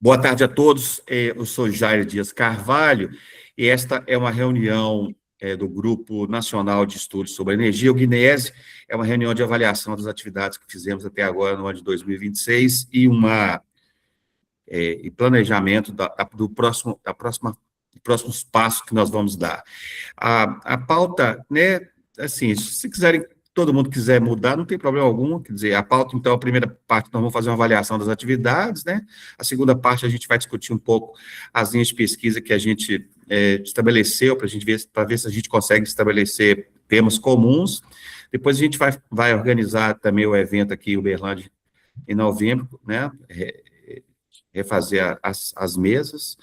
Boa tarde a todos. Eu sou Jair Dias Carvalho e esta é uma reunião do Grupo Nacional de Estudos sobre Energia, o GNES. É uma reunião de avaliação das atividades que fizemos até agora no ano de 2026 e planejamento dos próximos passos que nós vamos dar. A pauta, né, assim, se quiserem, todo mundo quiser mudar, não tem problema algum, quer dizer, a pauta, então, a primeira parte, nós vamos fazer uma avaliação das atividades, né, a segunda parte, a gente vai discutir um pouco as linhas de pesquisa que a gente estabeleceu, para ver se a gente consegue estabelecer temas comuns. Depois a gente vai organizar também o evento aqui em Uberlândia, em novembro, né, refazer as mesas,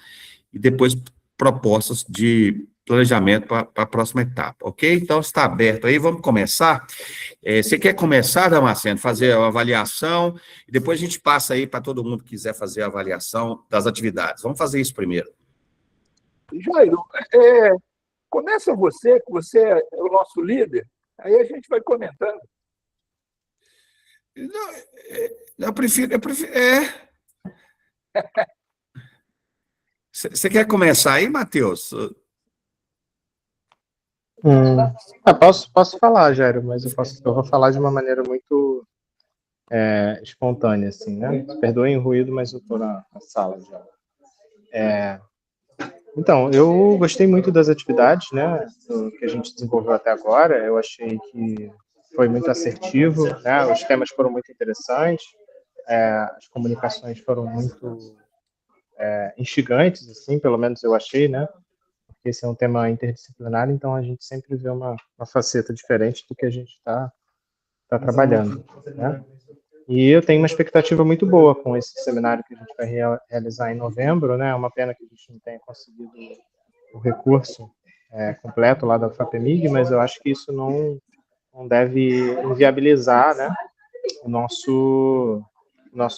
e depois propostas de planejamento para a próxima etapa, ok? Então, está aberto aí, vamos começar. Você quer começar, Damasceno, fazer a avaliação, e depois a gente passa aí para todo mundo que quiser fazer a avaliação das atividades. Vamos fazer isso primeiro. Jairo, começa você, que você é o nosso líder, aí a gente vai comentando. Não, eu prefiro. Você quer começar aí, Matheus? Posso falar, Jairo, mas eu vou falar de uma maneira muito espontânea, assim, né? Perdoem o ruído, mas eu estou na sala já. Então, eu gostei muito das atividades, né, que a gente desenvolveu até agora. Eu achei que foi muito assertivo, né? Os temas foram muito interessantes, as comunicações foram muito instigantes, assim, pelo menos eu achei, né? Porque esse é um tema interdisciplinar, então a gente sempre vê uma faceta diferente do que a gente está trabalhando, né? E eu tenho uma expectativa muito boa com esse seminário que a gente vai realizar em novembro, né? É uma pena que a gente não tenha conseguido o recurso completo lá da FAPEMIG, mas eu acho que isso não deve inviabilizar, né, o nosso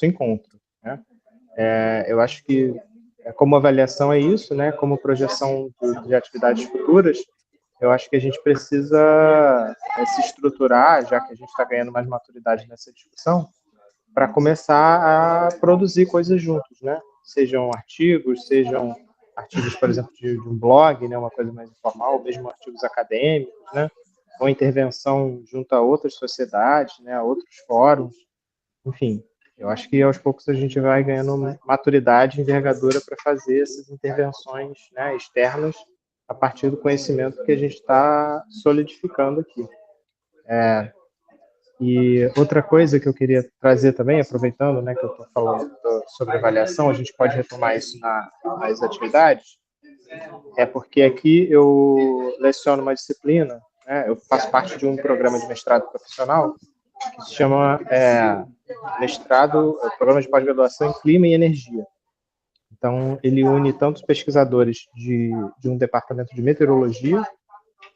encontro, né? Eu acho que, como avaliação é isso, né? Como projeção de atividades futuras, eu acho que a gente precisa se estruturar, já que a gente está ganhando mais maturidade nessa discussão, para começar a produzir coisas juntos, né? Sejam artigos, por exemplo, de um blog, né? Uma coisa mais informal, ou mesmo artigos acadêmicos, né? Ou intervenção junto a outras sociedades, né? A outros fóruns, enfim. Eu acho que aos poucos a gente vai ganhando maturidade e envergadura para fazer essas intervenções, né, externas a partir do conhecimento que a gente está solidificando aqui. E outra coisa que eu queria trazer também, aproveitando, né, que eu estou falando sobre avaliação, a gente pode retomar isso nas atividades, porque aqui eu leciono uma disciplina, né, eu faço parte de um programa de mestrado profissional que se chama Programa de Pós-Graduação em Clima e Energia. Então, ele une tanto pesquisadores de um departamento de meteorologia,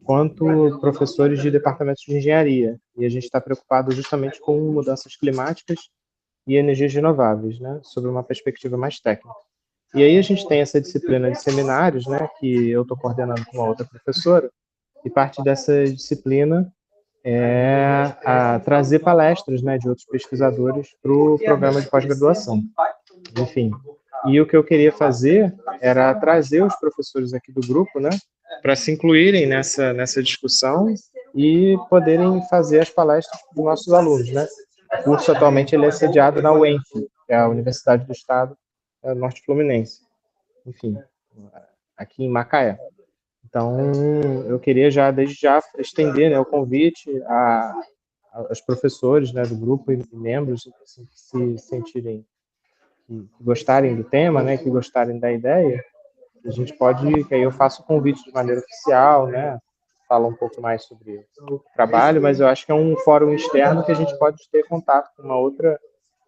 quanto professores de departamentos de engenharia. E a gente está preocupado justamente com mudanças climáticas e energias renováveis, né, sobre uma perspectiva mais técnica. E aí a gente tem essa disciplina de seminários, né, que eu estou coordenando com uma outra professora, e parte dessa disciplina a trazer palestras, né, de outros pesquisadores para o programa de pós-graduação. Enfim, e o que eu queria fazer era trazer os professores aqui do grupo, né, para se incluírem nessa discussão e poderem fazer as palestras dos nossos alunos, né. O curso atualmente ele é sediado na UENF, que é a Universidade do Estado Norte Fluminense, enfim, aqui em Macaé. Então, eu queria desde já, estender, né, o convite aos professores, né, do grupo e membros assim, que se sentirem, que gostarem do tema, né, que gostarem da ideia. A gente pode, que aí eu faço o convite de maneira oficial, né, falo um pouco mais sobre o trabalho, mas eu acho que é um fórum externo que a gente pode ter contato com uma outra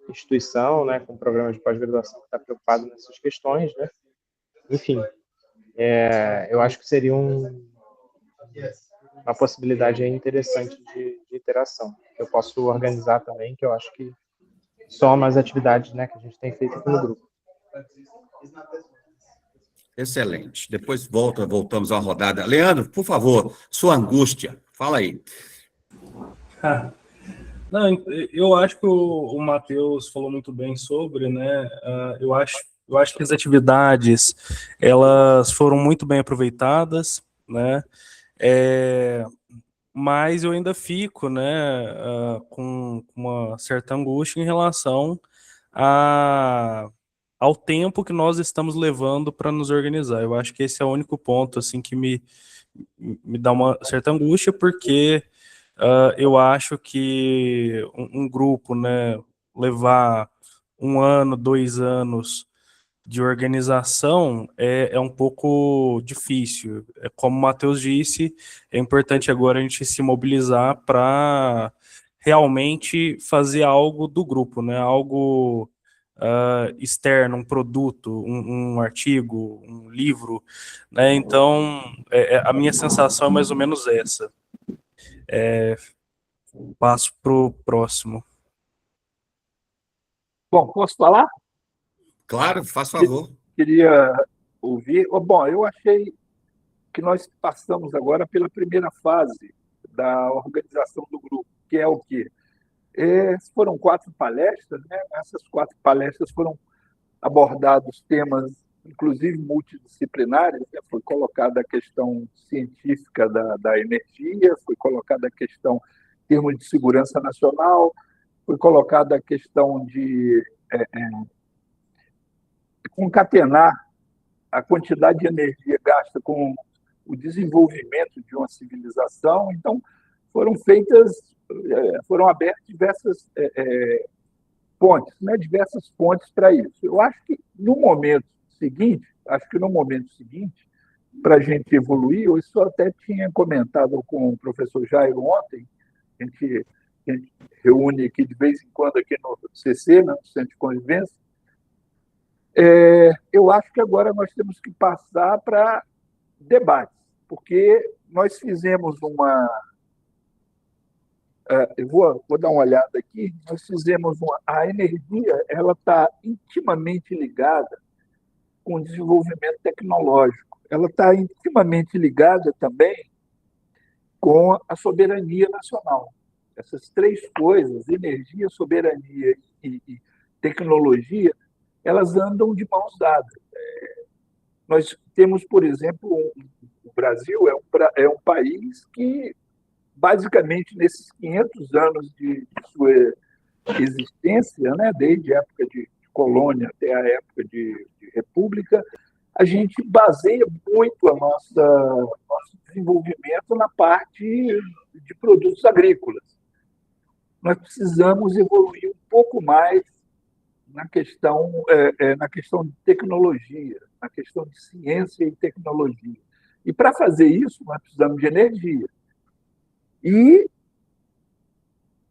instituição, né, com um programa de pós-graduação que está preocupado nessas questões, né. Enfim, eu acho que seria uma possibilidade interessante de interação. Eu posso organizar também, que eu acho que soma as atividades, né, que a gente tem feito aqui no grupo. Excelente. Depois voltamos à rodada. Leandro, por favor, sua angústia. Fala aí. Não, eu acho que o Matheus falou muito bem sobre, né? Eu acho Eu acho que as atividades, elas foram muito bem aproveitadas, né? Mas eu ainda fico, né, com uma certa angústia em relação ao tempo que nós estamos levando para nos organizar. Eu acho que esse é o único ponto assim que me dá uma certa angústia, porque eu acho que um grupo, né, levar 1 ano, 2 anos de organização é um pouco difícil. É como o Matheus disse, é importante agora a gente se mobilizar para realmente fazer algo do grupo, né? Algo externo, um produto, um artigo, um livro, né? Então, a minha sensação é mais ou menos essa. Passo para o próximo. Bom, posso falar? Claro, faz favor. Queria ouvir. Bom, eu achei que nós passamos agora pela primeira fase da organização do grupo, que é o quê? Foram 4 palestras, né? Essas 4 palestras foram abordados temas, inclusive multidisciplinares, né? Foi colocada a questão científica da energia, foi colocada a questão em termos de segurança nacional, foi colocada a questão de concatenar a quantidade de energia gasta com o desenvolvimento de uma civilização. Então, foram abertas diversas pontes, né? Diversas pontes para isso. Eu acho que no momento seguinte, para a gente evoluir, eu isso até tinha comentado com o professor Jairo ontem, a gente reúne aqui de vez em quando aqui no CC, né, no Centro de Convivência. Eu acho que agora nós temos que passar para debates, porque nós fizemos eu vou dar uma olhada aqui, nós fizemos a energia, ela está intimamente ligada com o desenvolvimento tecnológico, ela está intimamente ligada também com a soberania nacional. Essas 3 coisas, energia, soberania e tecnologia, elas andam de mãos dadas. Nós temos, por exemplo, o Brasil é um país que, basicamente, nesses 500 anos de sua existência, né, desde a época de colônia até a época de república, a gente baseia muito nosso desenvolvimento na parte de produtos agrícolas. Nós precisamos evoluir um pouco mais na questão de tecnologia, na questão de ciência e tecnologia. E para fazer isso, nós precisamos de energia. E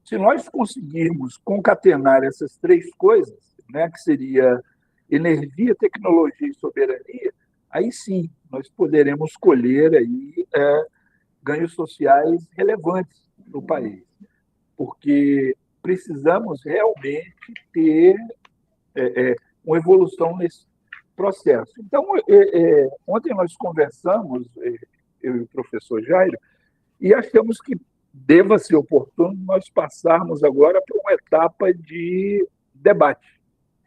se nós conseguirmos concatenar essas 3 coisas, né, que seria energia, tecnologia e soberania, aí sim nós poderemos colher aí, ganhos sociais relevantes no país, porque precisamos realmente ter uma evolução nesse processo. Então, ontem nós conversamos, eu e o professor Jairo, e achamos que deva ser oportuno nós passarmos agora para uma etapa de debate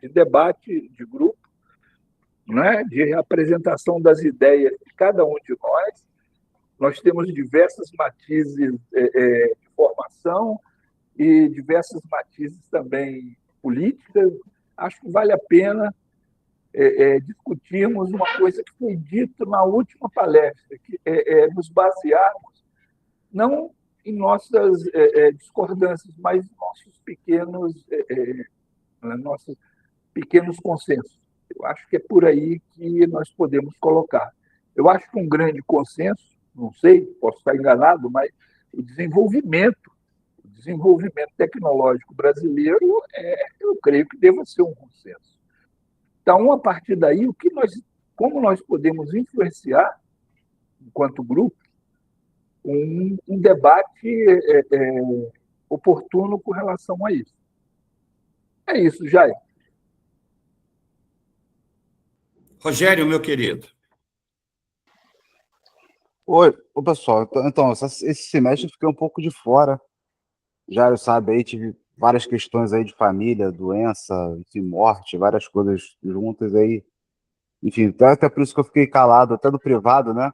de grupo, né? De apresentação das ideias de cada um de nós. Nós temos diversas matizes de formação e diversas matizes também políticas. Acho que vale a pena discutirmos uma coisa que foi dito na última palestra, que nos basearmos não em nossas discordâncias, mas em nossos pequenos consensos. Eu acho que é por aí que nós podemos colocar. Eu acho que um grande consenso, não sei, posso estar enganado, mas o desenvolvimento tecnológico brasileiro, eu creio que deva ser um consenso. Então, a partir daí, como nós podemos influenciar, enquanto grupo, um debate oportuno com relação a isso. É isso, Jair. Rogério, meu querido. Oi, pessoal. Então, esse semestre eu fiquei um pouco de fora. Já sabe, aí tive várias questões aí de família, doença, enfim, morte, várias coisas juntas aí. Enfim, até por isso que eu fiquei calado, até no privado, né?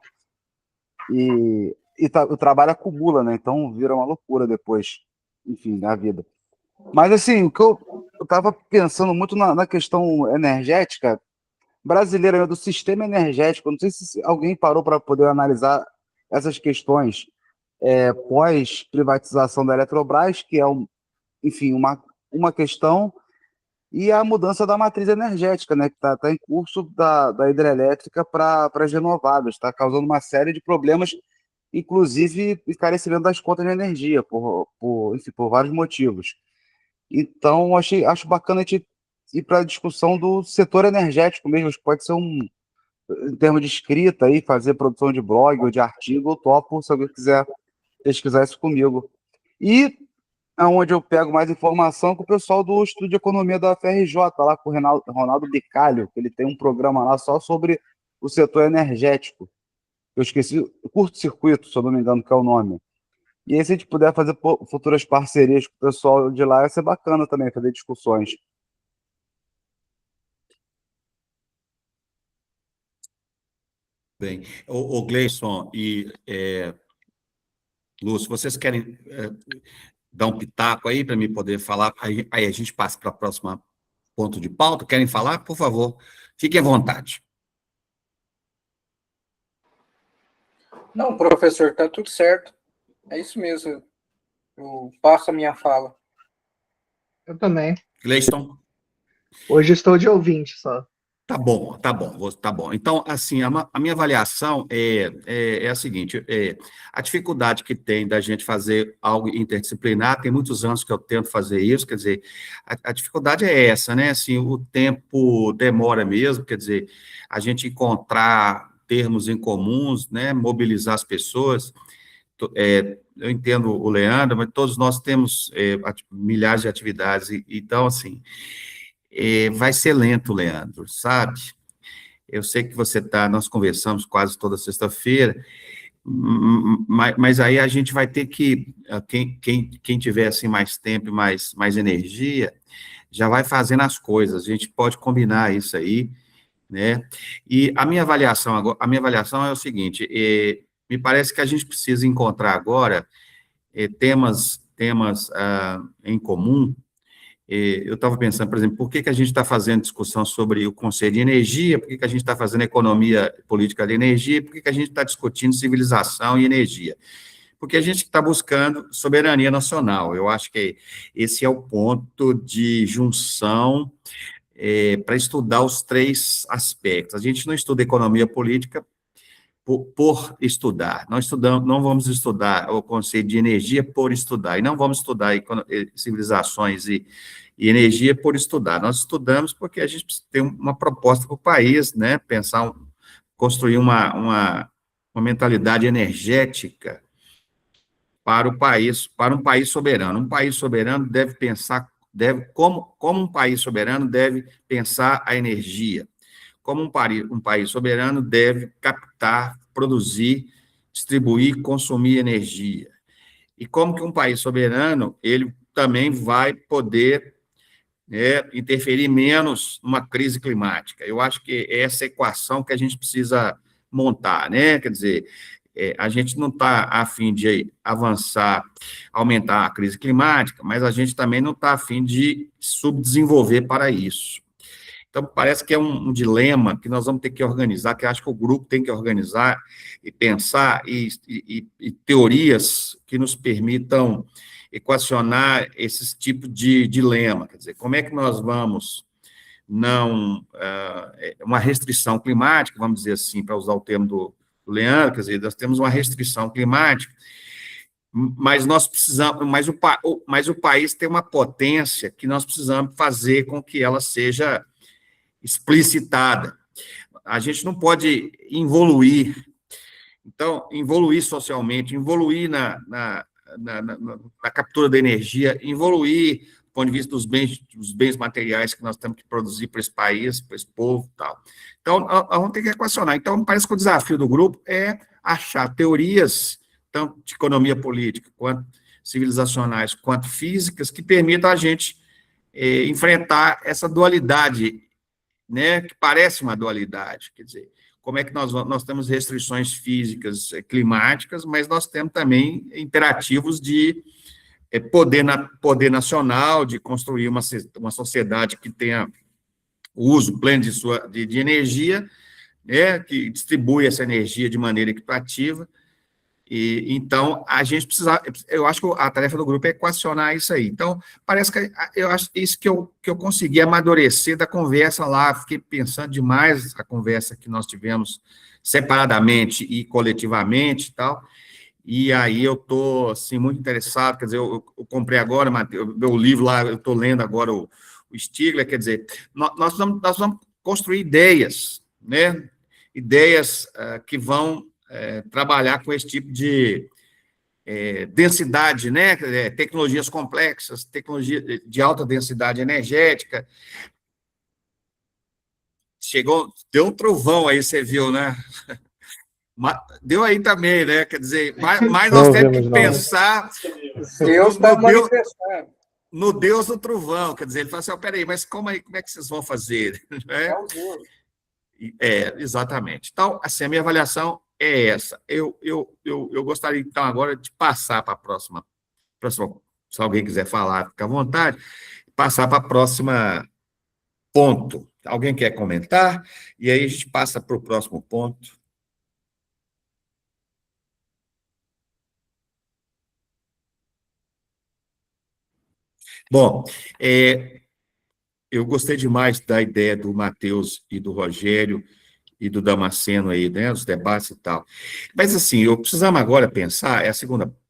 O trabalho acumula, né? Então vira uma loucura depois, enfim, na vida. Mas assim, o que eu estava pensando muito na questão energética brasileira, né, do sistema energético. Eu não sei se alguém parou para poder analisar essas questões pós-privatização da Eletrobras, que é, enfim, uma questão, e a mudança da matriz energética, né, que está em curso da hidrelétrica para as renováveis, está causando uma série de problemas, inclusive encarecimento das contas de energia, enfim, por vários motivos. Então, acho bacana a gente ir para a discussão do setor energético mesmo, acho que pode ser em termos de escrita, aí, fazer produção de blog ou de artigo, eu topo, se alguém quiser pesquisar isso comigo. E aonde eu pego mais informação com o pessoal do Estudo de Economia da FRJ, lá com o Ronaldo Bicalho, que ele tem um programa lá só sobre o setor energético. Eu esqueci, curto-circuito, se eu não me engano, que é o nome. E aí, se a gente puder fazer futuras parcerias com o pessoal de lá, ia ser bacana também, fazer discussões. Bem, o Gleison e Lúcio, vocês querem dar um pitaco aí para mim poder falar? Aí a gente passa para o próximo ponto de pauta. Querem falar? Por favor, fiquem à vontade. Não, professor, está tudo certo. É isso mesmo. Eu passo a minha fala. Eu também. Gleison? Hoje estou de ouvinte só. Tá bom, tá bom, tá bom. Então, assim, a minha avaliação é a seguinte, a dificuldade que tem da gente fazer algo interdisciplinar, tem muitos anos que eu tento fazer isso, quer dizer, a dificuldade é essa, né, assim, o tempo demora mesmo, quer dizer, a gente encontrar termos em comuns, né, mobilizar as pessoas, eu entendo o Leandro, mas todos nós temos milhares de atividades, então, assim, vai ser lento, Leandro, sabe? Eu sei que nós conversamos quase toda sexta-feira, mas aí a gente vai ter que, quem tiver assim mais tempo e mais energia, já vai fazendo as coisas, a gente pode combinar isso aí, né? E a minha avaliação é o seguinte, me parece que a gente precisa encontrar agora temas em comum. Eu estava pensando, por exemplo, por que a gente está fazendo discussão sobre o Conselho de Energia, por que a gente está fazendo economia política de energia, por que a gente está discutindo civilização e energia? Porque a gente está buscando soberania nacional. Eu acho que esse é o ponto de junção para estudar os três aspectos. A gente não estuda economia política por estudar. Não vamos estudar o conceito de energia por estudar, e não vamos estudar civilizações e energia por estudar. Nós estudamos porque a gente tem uma proposta para o país, né? Construir uma mentalidade energética para o país, para um país soberano. Um país soberano como um país soberano deve pensar a energia. Como um país soberano deve captar, produzir, distribuir, consumir energia. E como que um país soberano, ele também vai poder interferir menos numa crise climática. Eu acho que é essa equação que a gente precisa montar, né? Quer dizer, a gente não está a fim de avançar, aumentar a crise climática, mas a gente também não está a fim de subdesenvolver para isso. Então, parece que é um dilema que nós vamos ter que organizar, que acho que o grupo tem que organizar e pensar e teorias que nos permitam equacionar esses tipos de dilema. Quer dizer, como é que nós vamos uma restrição climática, vamos dizer assim, para usar o termo do Leandro, quer dizer, nós temos uma restrição climática, mas nós precisamos, mas o país tem uma potência que nós precisamos fazer com que ela seja explicitada. A gente não pode involuir. Então, involuir socialmente, involuir na captura da energia, involuir do ponto de vista dos bens materiais que nós temos que produzir para esse país, para esse povo e tal. Então, nós vamos ter que equacionar. Então, parece que o desafio do grupo é achar teorias, tanto de economia política, quanto civilizacionais quanto físicas, que permitam a gente enfrentar essa dualidade, né, que parece uma dualidade, quer dizer, como é que nós temos restrições físicas, climáticas, mas nós temos também imperativos de poder nacional, de construir uma sociedade que tenha uso pleno de energia, né, que distribui essa energia de maneira equitativa. E, então, a gente precisa, eu acho que a tarefa do grupo é equacionar isso aí. Então, parece que eu acho isso que eu consegui amadurecer da conversa lá, fiquei pensando demais a conversa que nós tivemos separadamente e coletivamente e tal, e aí eu estou, assim, muito interessado, quer dizer, eu comprei agora, Matheus, meu livro lá, eu estou lendo agora o Stigler, quer dizer, nós vamos construir ideias, né, ideias que vão trabalhar com esse tipo de densidade, né? Tecnologias complexas, tecnologia de alta densidade energética. Deu um trovão aí, você viu, né? Deu aí também, né? Quer dizer, mas nós temos que pensar Deus está manifestando. No Deus do trovão, quer dizer, ele fala assim, peraí, mas como é que vocês vão fazer? É o Deus. Exatamente. Então, assim, a minha avaliação é essa. Eu gostaria, então, agora de passar para a próxima, se alguém quiser falar, fica à vontade, passar para a próxima ponto. Alguém quer comentar? E aí a gente passa para o próximo ponto. Bom, eu gostei demais da ideia do Matheus e do Rogério e do Damasceno aí, né, os debates e tal. Mas, assim, eu precisamos agora pensar, o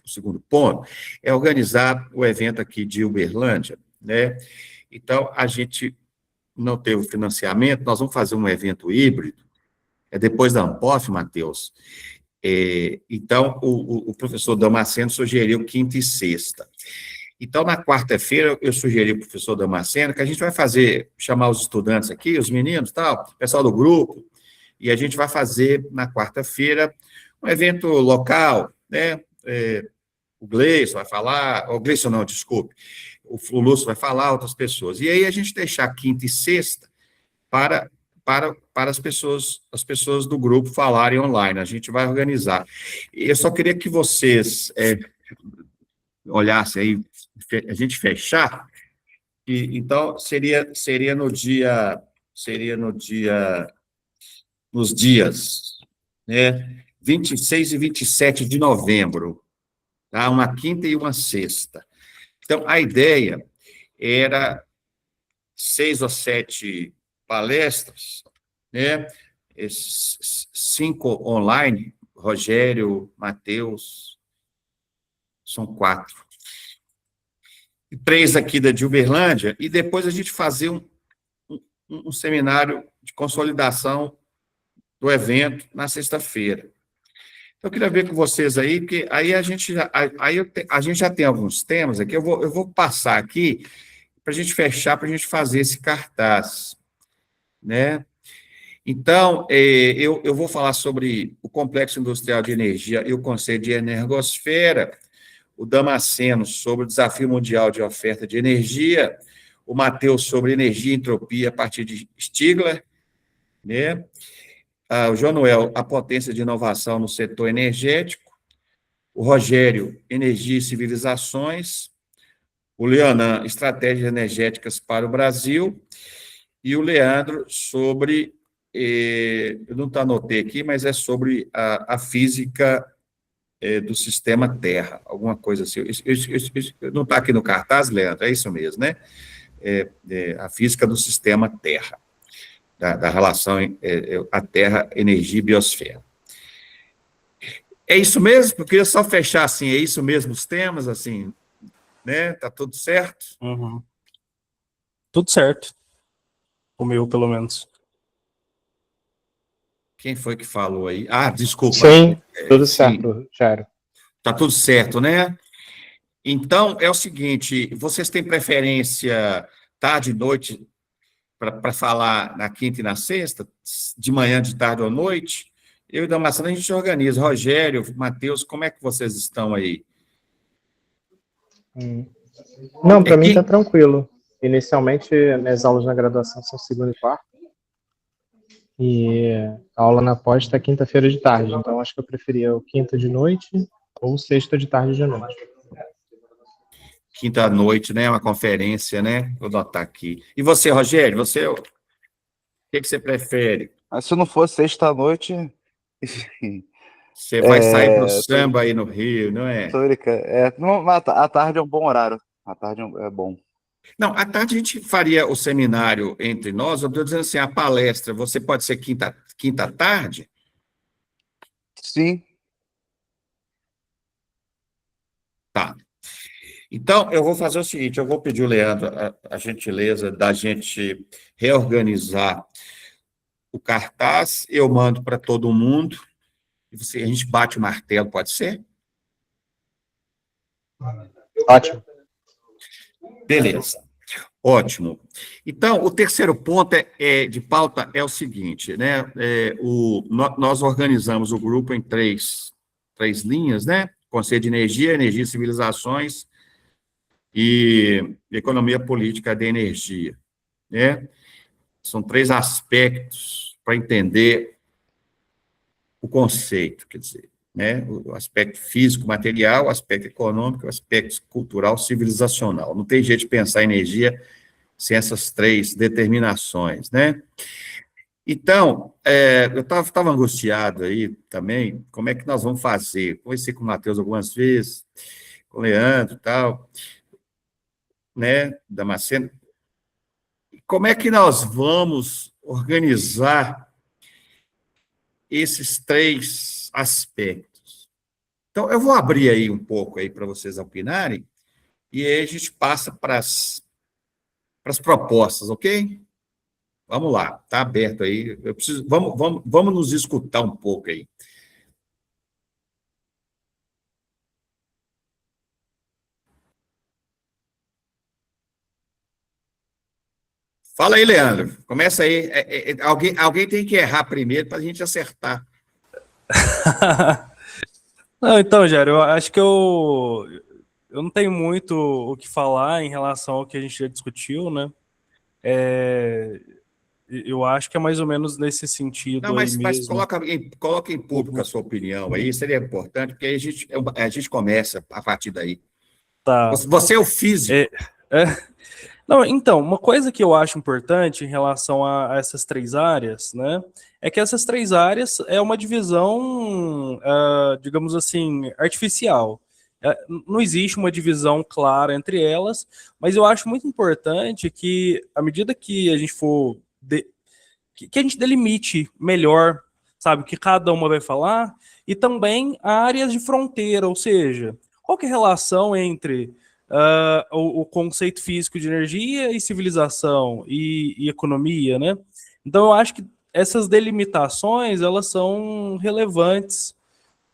segundo ponto, é organizar o evento aqui de Uberlândia, né? Então, a gente não teve financiamento, nós vamos fazer um evento híbrido, depois da Ampof, Matheus. Então, o professor Damasceno sugeriu quinta e sexta. Então, na quarta-feira, eu sugeri ao professor Damasceno que a gente vai chamar os estudantes aqui, os meninos e tal, o pessoal do grupo, e a gente vai fazer, na quarta-feira, um evento local, né? O Gleison vai falar, o Gleison não, desculpe, o Lúcio vai falar, outras pessoas. E aí a gente deixar quinta e sexta para as pessoas do grupo falarem online, a gente vai organizar. E eu só queria que vocês olhassem aí, a gente fechar, então seria nos dias, né, 26 e 27 de novembro, tá? Uma quinta e uma sexta. Então, a ideia era 6 ou 7 palestras, né? 5 online, Rogério, Matheus, são 4. 3 aqui de Uberlândia, e depois a gente fazer um seminário de consolidação do evento na sexta-feira. Eu queria ver com vocês aí, porque aí a gente já tem alguns temas aqui, eu vou passar aqui para a gente fechar, para a gente fazer esse cartaz, né? Então, eu vou falar sobre o complexo industrial de energia e o conceito de energosfera, o Damasceno sobre o desafio mundial de oferta de energia, o Matheus sobre energia e entropia a partir de Stigler, né? O Jonuel, a potência de inovação no setor energético, o Rogério, energia e civilizações, o Leonan, estratégias energéticas para o Brasil, e o Leandro sobre, eu não anotei aqui, mas é sobre a física do sistema Terra, alguma coisa assim. Não está aqui no cartaz, Leandro, é isso mesmo, né? A física do sistema Terra. Da relação a Terra, energia e biosfera. É isso mesmo? Eu queria só fechar assim, é isso mesmo os temas, assim, né? Tá tudo certo? Uhum. Tudo certo. O meu, pelo menos. Quem foi que falou aí? Ah, desculpa. Sim, tudo certo, Jairo. Tá tudo certo, né? Então, é o seguinte, vocês têm preferência tarde e noite para falar na quinta e na sexta, de manhã, de tarde ou noite? Eu e Damasceno, a gente organiza. Rogério, Matheus, como é que vocês estão aí? Não, para mim que- tá tranquilo. Inicialmente, minhas aulas na graduação são segunda e quarta, e a aula na pós está quinta-feira de tarde, então acho que eu preferia o quinta de noite ou sexta de tarde de noite. Quinta à noite, né? Uma conferência, né? Vou anotar aqui. E você, Rogério, o que você prefere? Mas se não for sexta-noite, Você vai sair para o tô, samba aí no Rio, não é? tô brincando. Mas a tarde é um bom horário. A tarde é bom. Não, à tarde a gente faria o seminário entre nós. Eu estou dizendo assim, a palestra, você pode ser quinta à tarde? Sim, Tá. Então, eu vou fazer o seguinte, eu vou pedir o Leandro a gentileza da gente reorganizar o cartaz, eu mando para todo mundo, e a gente bate o martelo, pode ser? Ótimo. Beleza. Ótimo. Então, o terceiro ponto de pauta é o seguinte, né? Nós organizamos o grupo em três linhas, né? Conceito de energia, energia e civilizações e economia política da energia, né? São três aspectos para entender o conceito, quer dizer, né? O aspecto físico, material, o aspecto econômico, o aspecto cultural, civilizacional. Não tem jeito de pensar energia sem essas três determinações, né? Então, eu estava angustiado aí também, como é que nós vamos fazer? Conversei com o Matheus algumas vezes, com o Leandro e tal, né, Damasceno. Como é que nós vamos organizar esses três aspectos? Então, eu vou abrir aí um pouco aí para vocês opinarem, e aí a gente passa para as propostas, ok? Vamos lá, está aberto aí. Vamos nos escutar um pouco aí. Fala aí, Leandro. Começa aí. Alguém tem que errar primeiro para a gente acertar. Não, então, Jair, eu acho que eu não tenho muito o que falar em relação ao que a gente já discutiu, né? Eu acho que é mais ou menos nesse Não, sentido aí mas mesmo. coloca em público a sua opinião aí, seria importante, porque aí a gente começa a partir daí. Tá. Você é o físico. É, Não, então, uma coisa que eu acho importante em relação a essas três áreas, né, é que essas três áreas é uma divisão, digamos assim, artificial. Não existe uma divisão clara entre elas, mas eu acho muito importante que, à medida que a gente for, que a gente delimite melhor, sabe, o que cada uma vai falar, e também áreas de fronteira, ou seja, qual que é a relação entre o conceito físico de energia e civilização e economia, né? Então eu acho que essas delimitações elas são relevantes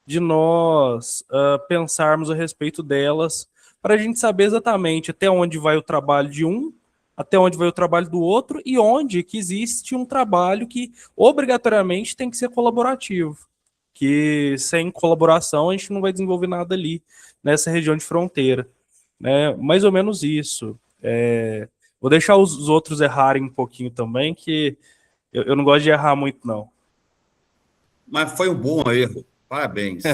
de nós pensarmos a respeito delas para a gente saber exatamente até onde vai o trabalho de um, até onde vai o trabalho do outro e onde que existe um trabalho que obrigatoriamente tem que ser colaborativo, que sem colaboração a gente não vai desenvolver nada ali nessa região de fronteira, né? Mais ou menos isso. Vou deixar os outros errarem um pouquinho também, que eu não gosto de errar muito, não. Mas foi um bom erro. Parabéns.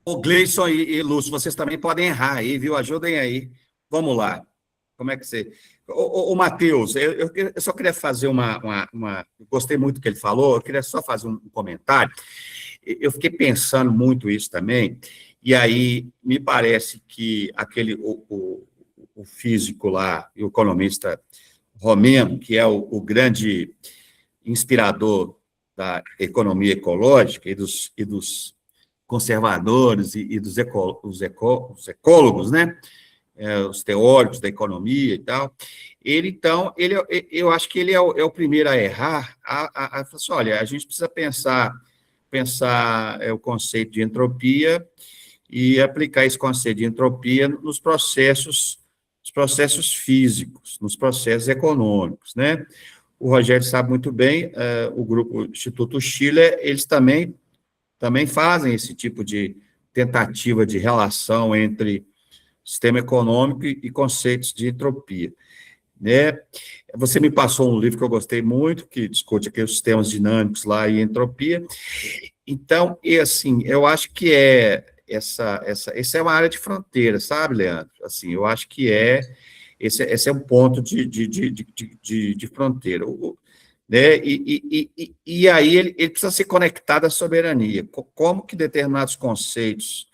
O Gleison e Lúcio, vocês também podem errar aí, viu? Ajudem aí. Vamos lá. Como é que você. O Matheus, eu só queria fazer Gostei muito do que ele falou, eu queria só fazer um comentário. Eu fiquei pensando muito isso também, e aí me parece que o físico lá, e o economista romeno, que é o grande inspirador da economia ecológica e dos conservadores e dos os ecólogos, né? Os teóricos da economia e tal. Então, eu acho que ele é o primeiro a errar, a falar assim, olha, a gente precisa pensar o conceito de entropia e aplicar esse conceito de entropia nos processos físicos, nos processos econômicos, né? O Rogério sabe muito bem, o grupo Instituto Schiller, eles também fazem esse tipo de tentativa de relação entre sistema econômico e conceitos de entropia, né? Você me passou um livro que eu gostei muito, que discute aqui os sistemas dinâmicos lá e entropia. Então, e assim, eu acho que essa é uma área de fronteira, sabe, Leandro? Assim, eu acho que esse é um ponto de fronteira, né? E aí ele precisa ser conectado à soberania. Como que determinados conceitos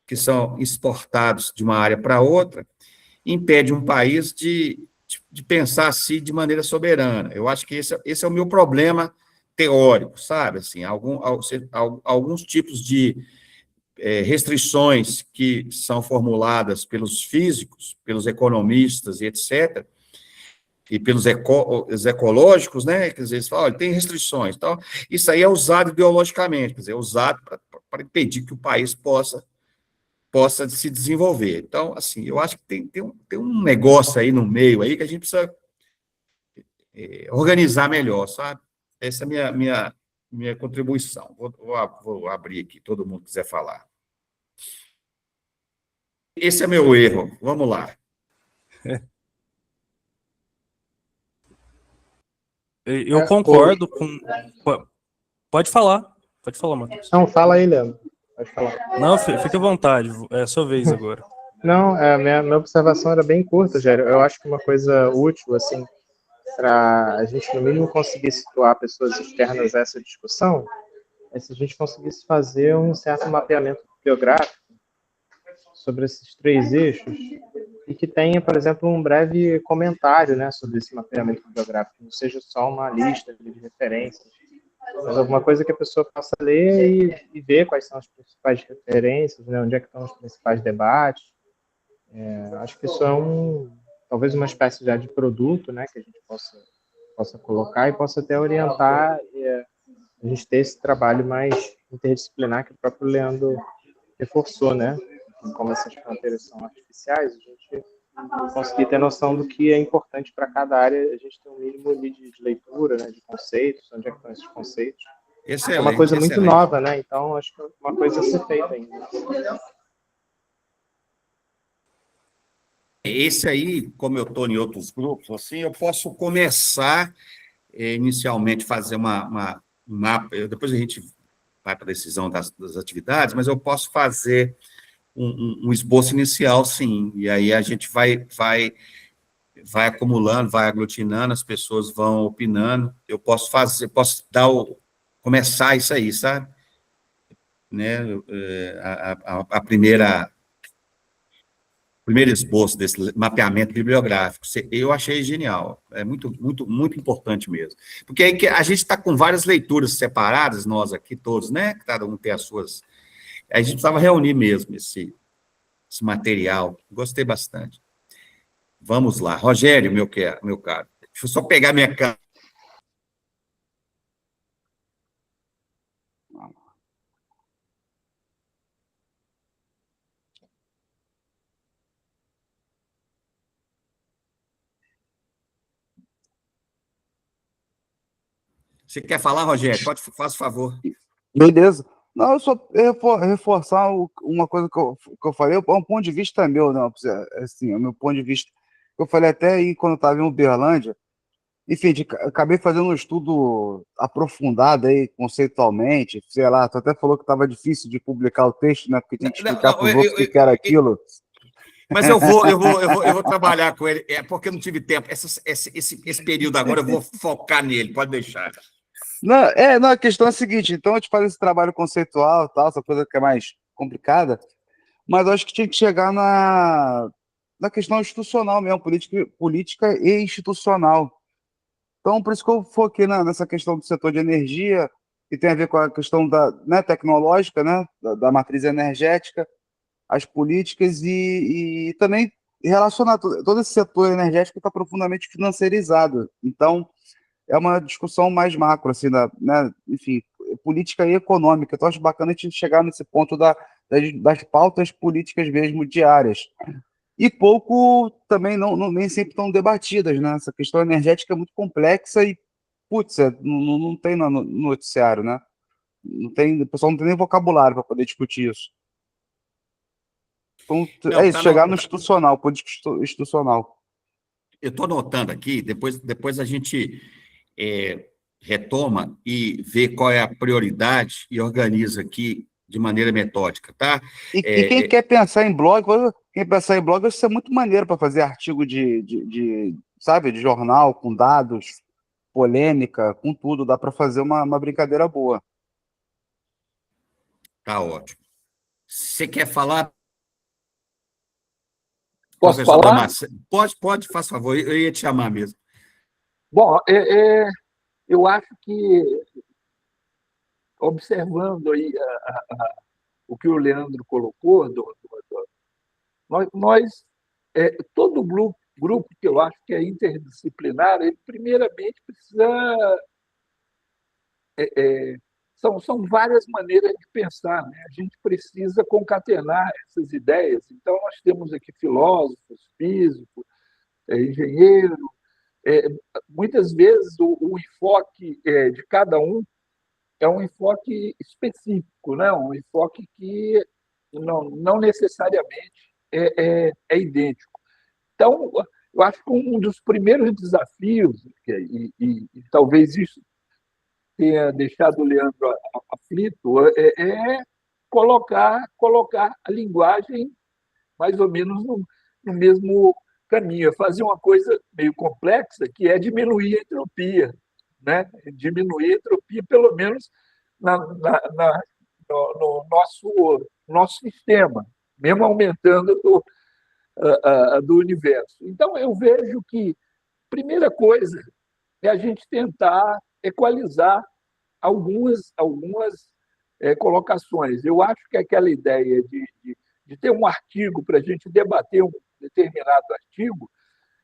que são exportados de uma área para outra impede um país de pensar assim de maneira soberana. Eu acho que esse é o meu problema teórico, sabe? Assim, alguns tipos de restrições que são formuladas pelos físicos, pelos economistas e etc., e pelos os ecológicos, né? Quer dizer, eles falam, olha, tem restrições. Então, isso aí é usado ideologicamente, quer dizer, é usado para impedir que o país possa se desenvolver. Então, assim, eu acho que tem um negócio aí no meio aí que a gente precisa organizar melhor, sabe? Essa é a minha contribuição. Vou abrir aqui, todo mundo quiser falar. Esse é meu erro. Vamos lá. Eu concordo com. Pode falar, Matheus. Não, fala aí, Leandro. Pode falar. Não, fique à vontade, é a sua vez agora. Não, minha observação era bem curta, Gério. Eu acho que uma coisa útil, assim, para a gente, no mínimo, conseguir situar pessoas externas a essa discussão, é se a gente conseguisse fazer um certo mapeamento bibliográfico sobre esses três eixos e que tenha, por exemplo, um breve comentário, né, sobre esse mapeamento bibliográfico, não seja só uma lista de referências, mas alguma coisa que a pessoa possa ler e ver quais são as principais referências, né, onde é que estão os principais debates. Acho que isso é talvez uma espécie já de produto, né, que a gente possa colocar e possa até orientar a gente ter esse trabalho mais interdisciplinar que o próprio Leandro reforçou, né? Como essas fronteiras são artificiais, a gente conseguir ter noção do que é importante para cada área, a gente tem um mínimo ali de leitura, né, de conceitos, onde é que estão esses conceitos. Excelente, é uma coisa muito excelente. nova, né? Então, acho que é uma coisa a ser feita ainda. Esse aí, como eu estou em outros grupos, assim, eu posso começar inicialmente fazer um mapa, depois a gente vai para a decisão das atividades, mas eu posso fazer um esboço inicial, sim, e aí a gente vai acumulando, vai aglutinando, as pessoas vão opinando, eu posso começar isso aí, sabe? Né? A primeiro esboço desse mapeamento bibliográfico, eu achei genial, é muito, muito, muito importante mesmo, porque aí que a gente está com várias leituras separadas, nós aqui todos, né, cada um tem as suas, a gente precisava reunir mesmo esse material, gostei bastante. Vamos lá, Rogério, meu caro, deixa eu só pegar minha câmera. Você quer falar, Rogério? Faz favor. Beleza. Não, eu só reforçar uma coisa que eu falei, é um ponto de vista meu, não, assim, é o meu ponto de vista. Eu falei até aí quando eu estava em Uberlândia, enfim, acabei fazendo um estudo aprofundado aí, conceitualmente, sei lá, tu até falou que estava difícil de publicar o texto, né, porque tinha que explicar para os outros o que era aquilo. Mas eu vou trabalhar com ele, porque eu não tive tempo. Esse período agora eu vou focar nele, pode deixar. Não, a questão é a seguinte, então eu te faço esse trabalho conceitual, tal, essa coisa que é mais complicada, mas eu acho que tinha que chegar na questão institucional mesmo, política e institucional. Então, por isso que eu foquei nessa questão do setor de energia, que tem a ver com a questão né, tecnológica, né, da matriz energética, as políticas e também relacionar todo esse setor energético está profundamente financiarizado. Então, é uma discussão mais macro, assim, né, enfim, política e econômica. Então, acho bacana a gente chegar nesse ponto das pautas políticas mesmo diárias. E pouco também nem sempre estão debatidas, né? Essa questão energética é muito complexa e, putz, não tem no noticiário, né? Não tem, o pessoal não tem nem vocabulário para poder discutir isso. Então, Não, é tá isso, chegar no anotado. institucional, político institucional. Eu estou anotando aqui, depois a gente retoma e vê qual é a prioridade e organiza aqui de maneira metódica, tá? E quem quer pensar em blog, quem pensar em blog, isso é muito maneiro para fazer artigo sabe, de jornal, com dados, polêmica, com tudo. Dá para fazer uma brincadeira boa. Tá ótimo. Você quer falar, Posso professor falar? Damasceno? Pode, faz favor, eu ia te chamar mesmo. Bom, eu acho que, observando aí o que o Leandro colocou, nós todo grupo que eu acho que é interdisciplinar, ele primeiramente precisa. São várias maneiras de pensar, né? A gente precisa concatenar essas ideias. Então, nós temos aqui filósofos, físicos, engenheiros. É, Muitas vezes, o enfoque de cada um é um enfoque específico, né? Um enfoque que não necessariamente é idêntico. Então, eu acho que um dos primeiros desafios, e talvez isso tenha deixado o Leandro aflito, é colocar a linguagem mais ou menos no mesmo caminho. É fazer uma coisa meio complexa, que é diminuir a entropia, né? Diminuir a entropia, pelo menos no nosso sistema, mesmo aumentando do universo. Então, eu vejo que a primeira coisa é a gente tentar equalizar algumas colocações. Eu acho que aquela ideia de ter um artigo para a gente debater um determinado artigo,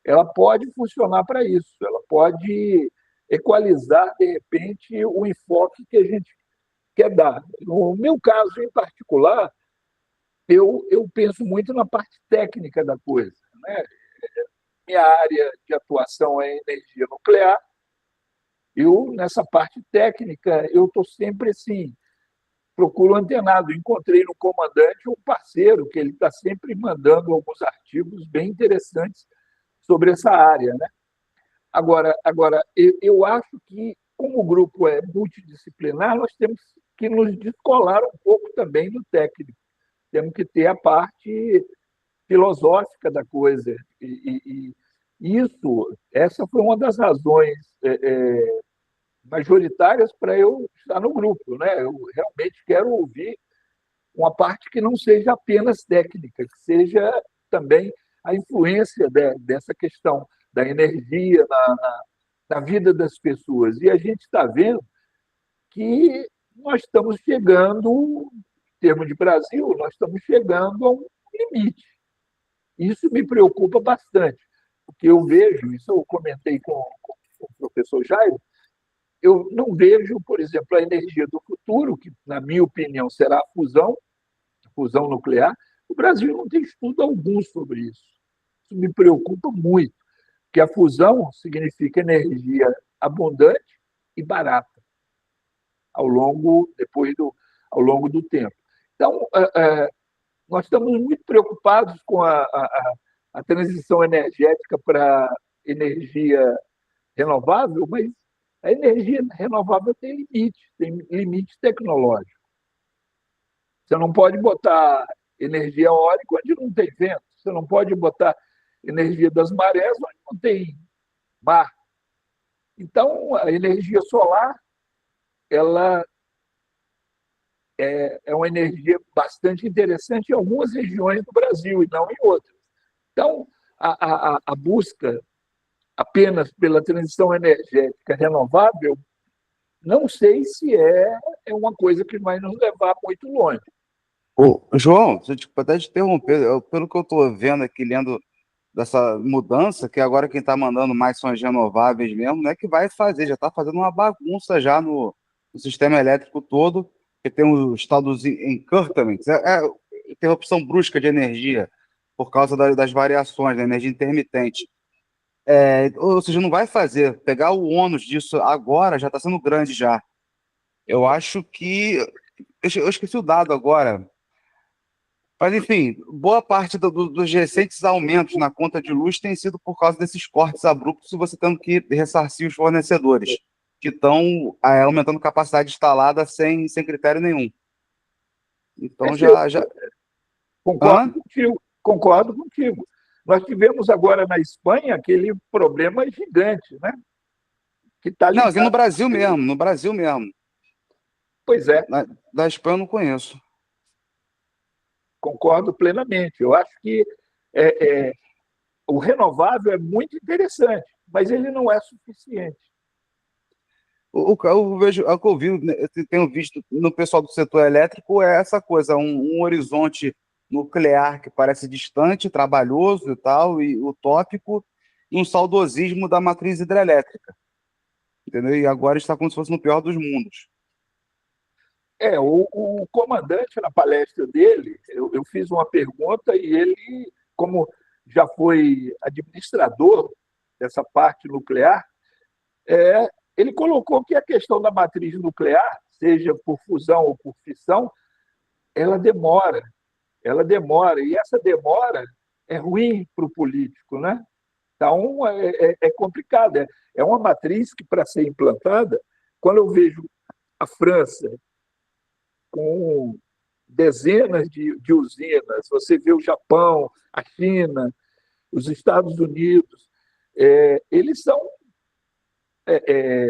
ela pode funcionar para isso, ela pode equalizar, de repente, o enfoque que a gente quer dar. No meu caso em particular, eu penso muito na parte técnica da coisa, né? Minha área de atuação é energia nuclear. Eu, nessa parte técnica, eu estou sempre assim, procuro antenado. Encontrei no comandante um parceiro que ele está sempre mandando alguns artigos bem interessantes sobre essa área, né? Agora eu acho que, como o grupo é multidisciplinar, nós temos que nos descolar um pouco também do técnico. Temos que ter a parte filosófica da coisa. Essa foi uma das razões majoritárias para eu estar no grupo, né? Eu realmente quero ouvir uma parte que não seja apenas técnica, que seja também a influência dessa questão da energia na vida das pessoas. E a gente está vendo que nós estamos chegando, em termos de Brasil, nós estamos chegando a um limite. Isso me preocupa bastante, porque eu vejo, isso eu comentei com o professor Jairo, eu não vejo, por exemplo, a energia do futuro, que, na minha opinião, será a fusão nuclear. O Brasil não tem estudo algum sobre isso. Isso me preocupa muito, porque a fusão significa energia abundante e barata ao longo do tempo. Então, nós estamos muito preocupados com a transição energética para energia renovável, mas a energia renovável tem limite tecnológico. Você não pode botar energia eólica onde não tem vento, você não pode botar energia das marés onde não tem mar. Então, a energia solar ela é uma energia bastante interessante em algumas regiões do Brasil e não em outras. Então, a busca apenas pela transição energética renovável, não sei se é uma coisa que vai nos levar muito longe. Ô, João, se eu até te interromper, pelo que eu estou vendo aqui, lendo dessa mudança, que agora quem está mandando mais são as renováveis mesmo, não é que vai fazer, já está fazendo uma bagunça já no sistema elétrico todo, que tem os tal dos encurtaments, interrupção brusca de energia, por causa das variações da energia intermitente. Ou seja, não vai fazer. Pegar o ônus disso agora já está sendo grande já. Eu acho que. Eu esqueci o dado agora. Mas, enfim, boa parte dos recentes aumentos na conta de luz tem sido por causa desses cortes abruptos e você tendo que ressarcir os fornecedores, que estão aumentando capacidade instalada sem critério nenhum. Então, já... Concordo contigo, concordo contigo. Nós tivemos agora na Espanha aquele problema gigante, né? Que tá Não, aqui no ligado. Brasil mesmo, no Brasil mesmo. Pois é, Da Espanha eu não conheço. concordo plenamente. Eu acho que o renovável é muito interessante, mas ele não é suficiente. Eu vejo, o que eu vi, né, eu tenho visto no pessoal do setor elétrico é essa coisa, um horizonte nuclear que parece distante, trabalhoso e tal, e utópico, e um saudosismo da matriz hidrelétrica, entendeu? E agora está como se fosse no pior dos mundos. O comandante, na palestra dele, eu fiz uma pergunta e ele, como já foi administrador dessa parte nuclear, ele colocou que a questão da matriz nuclear, seja por fusão ou por fissão, ela demora, e essa demora é ruim para o político, né? Então, é complicado. É uma matriz que, para ser implantada, quando eu vejo a França com dezenas de usinas, você vê o Japão, a China, os Estados Unidos, eles são.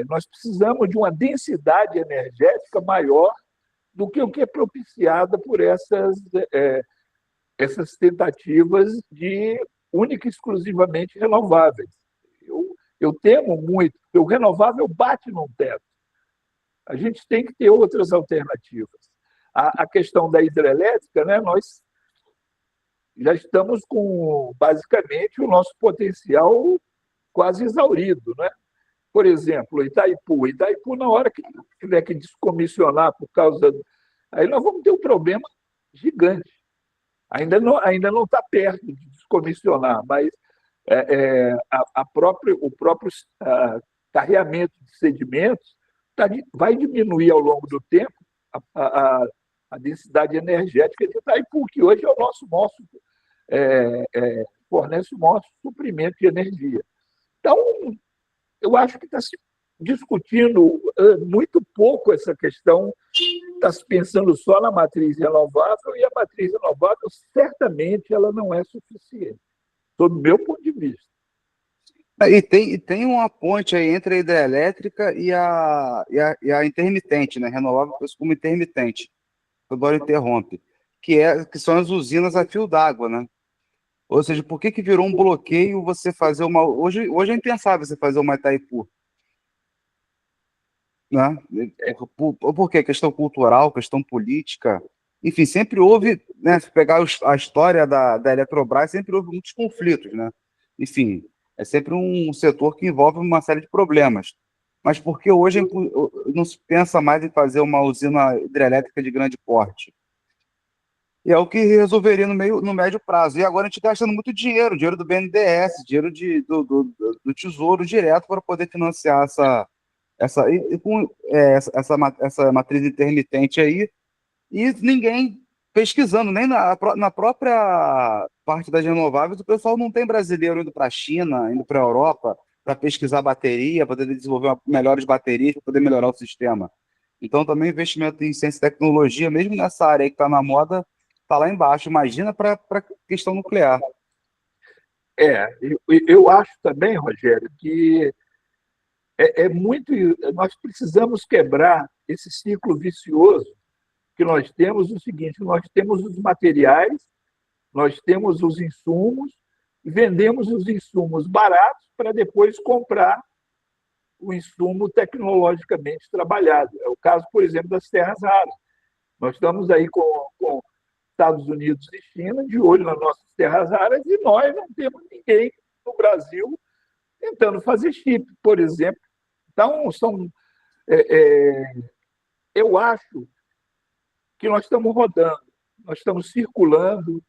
Nós precisamos de uma densidade energética maior do que o que é propiciada por essas tentativas de única e exclusivamente renováveis. Eu temo muito, porque o renovável bate num teto. A gente tem que ter outras alternativas. A questão da hidrelétrica, né, nós já estamos com, basicamente, o nosso potencial quase exaurido, né? Por exemplo, Itaipu, na hora que tiver que descomissionar por causa... Aí nós vamos ter um problema gigante. Ainda não está perto de descomissionar, mas o próprio carreamento de sedimentos vai diminuir ao longo do tempo a densidade energética de Itaipu, que hoje é o fornece o nosso suprimento de energia. Então, eu acho que está se discutindo muito pouco essa questão, está se pensando só na matriz renovável, e a matriz renovável, certamente, ela não é suficiente, sob o meu ponto de vista. E tem uma ponte aí entre a hidrelétrica e a intermitente, né? Renovável como intermitente, toda hora interrompe, que são as usinas a fio d'água, né? Ou seja, por que virou um bloqueio você fazer uma... Hoje é impensável você fazer uma Itaipu, né? Por quê? Questão cultural, questão política, enfim, sempre houve, né? Se pegar a história da Eletrobras, sempre houve muitos conflitos, né? Enfim, é sempre um setor que envolve uma série de problemas. Mas por que hoje não se pensa mais em fazer uma usina hidrelétrica de grande porte? E é o que resolveria no médio prazo. E agora a gente está gastando muito dinheiro do BNDES, dinheiro do Tesouro direto para poder financiar essa matriz intermitente aí, e ninguém pesquisando, nem na própria parte das renováveis, o pessoal não tem brasileiro indo para a China, indo para a Europa, para pesquisar bateria, para poder desenvolver melhores baterias, para poder melhorar o sistema. Então, também investimento em ciência e tecnologia, mesmo nessa área aí que está na moda, está lá embaixo. Imagina para a questão nuclear. Eu acho também, Rogério, que muito. Nós precisamos quebrar esse ciclo vicioso que nós temos. O seguinte: nós temos os materiais, nós temos os insumos, e vendemos os insumos baratos para depois comprar o insumo tecnologicamente trabalhado. É o caso, por exemplo, das terras raras. Nós estamos aí com Estados Unidos e China de olho nas nossas terras raras, e nós não temos ninguém no Brasil tentando fazer chip, por exemplo. Então, eu acho que nós estamos rodando, nós estamos circulando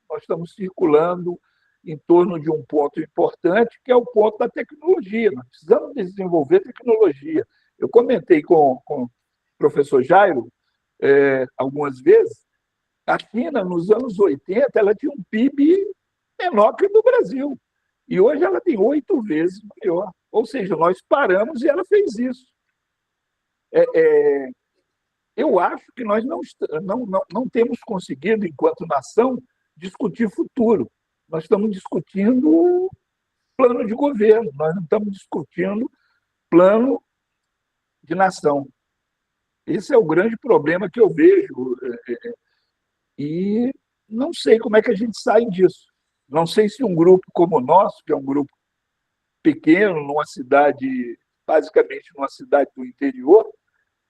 em torno de um ponto importante, que é o ponto da tecnologia. Nós precisamos desenvolver tecnologia. Eu comentei com o professor Jairo algumas vezes A China, nos anos 80, ela tinha um PIB menor que o do Brasil. E hoje ela tem 8 vezes maior. Ou seja, nós paramos e ela fez isso. Eu acho que nós não temos conseguido, enquanto nação, discutir futuro. Nós estamos discutindo plano de governo, nós não estamos discutindo plano de nação. Esse é o grande problema que eu vejo. E não sei como é que a gente sai disso. Não sei se um grupo como o nosso, que é um grupo pequeno, numa cidade, basicamente numa cidade do interior,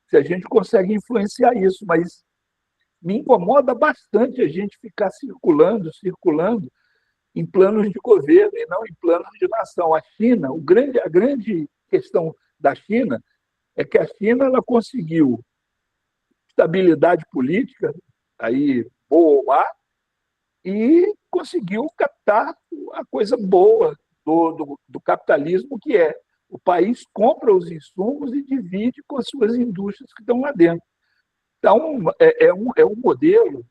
se a gente consegue influenciar isso, mas me incomoda bastante a gente ficar circulando em planos de governo e não em planos de nação. A China, a grande questão da China é que a China ela conseguiu estabilidade política, aí boa ou má, e conseguiu captar a coisa boa do capitalismo, que é o país compra os insumos e divide com as suas indústrias que estão lá dentro. Então, é um modelo,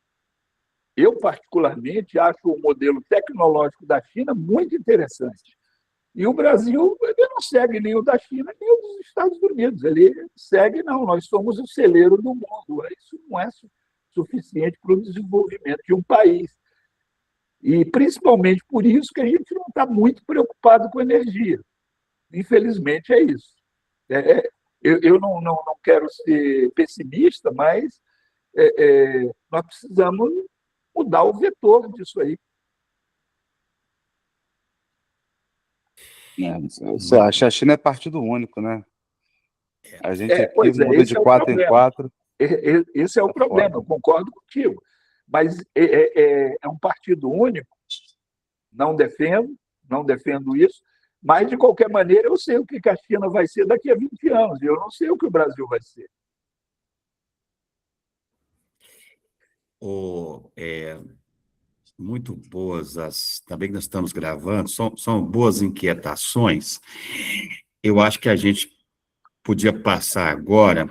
eu particularmente acho o modelo tecnológico da China muito interessante. E o Brasil ele não segue nem o da China, nem o dos Estados Unidos. Ele segue, não, nós somos o celeiro do mundo. Isso não é suficiente para o desenvolvimento de um país. E, principalmente, por isso que a gente não está muito preocupado com energia. Infelizmente, é isso. Eu não quero ser pessimista, mas nós precisamos mudar o vetor disso aí. Você acha que a China é partido único, né? A gente aqui muda de 4 em 4. Esse é o problema, eu concordo contigo. Mas é um partido único, não defendo isso, mas, de qualquer maneira, eu sei o que a China vai ser daqui a 20 anos, e eu não sei o que o Brasil vai ser. Muito boas também que nós estamos gravando, são boas inquietações. Eu acho que a gente podia passar agora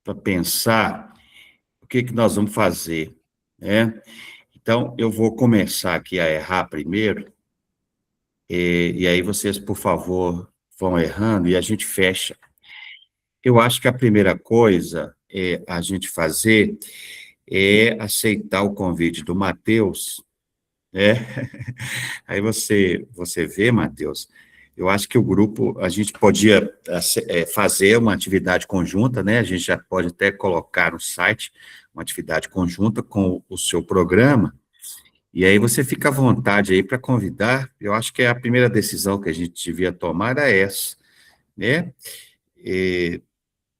para pensar o que nós vamos fazer, né? Então, eu vou começar aqui a errar primeiro, e aí vocês, por favor, vão errando e a gente fecha. Eu acho que a primeira coisa a gente fazer é aceitar o convite do Matheus, né? Aí você vê, Matheus, eu acho que o grupo, a gente podia fazer uma atividade conjunta, né? A gente já pode até colocar no site uma atividade conjunta com o seu programa, e aí você fica à vontade aí para convidar. Eu acho que a primeira decisão que a gente devia tomar era essa, né?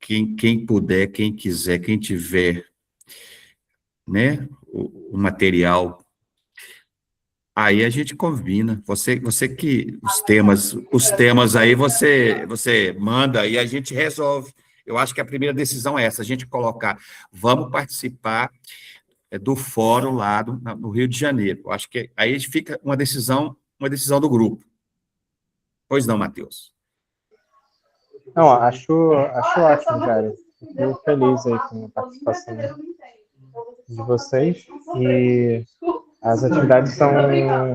Quem puder, quem quiser, quem tiver, né, o material, aí a gente combina. Você que os temas aí você manda e a gente resolve. Eu acho que a primeira decisão é essa, a gente colocar, vamos participar do fórum lá no Rio de Janeiro. Eu acho que aí fica uma decisão do grupo. Pois não, Matheus? Não, acho ótimo, cara. Fico feliz aí com a participação de vocês. E as atividades são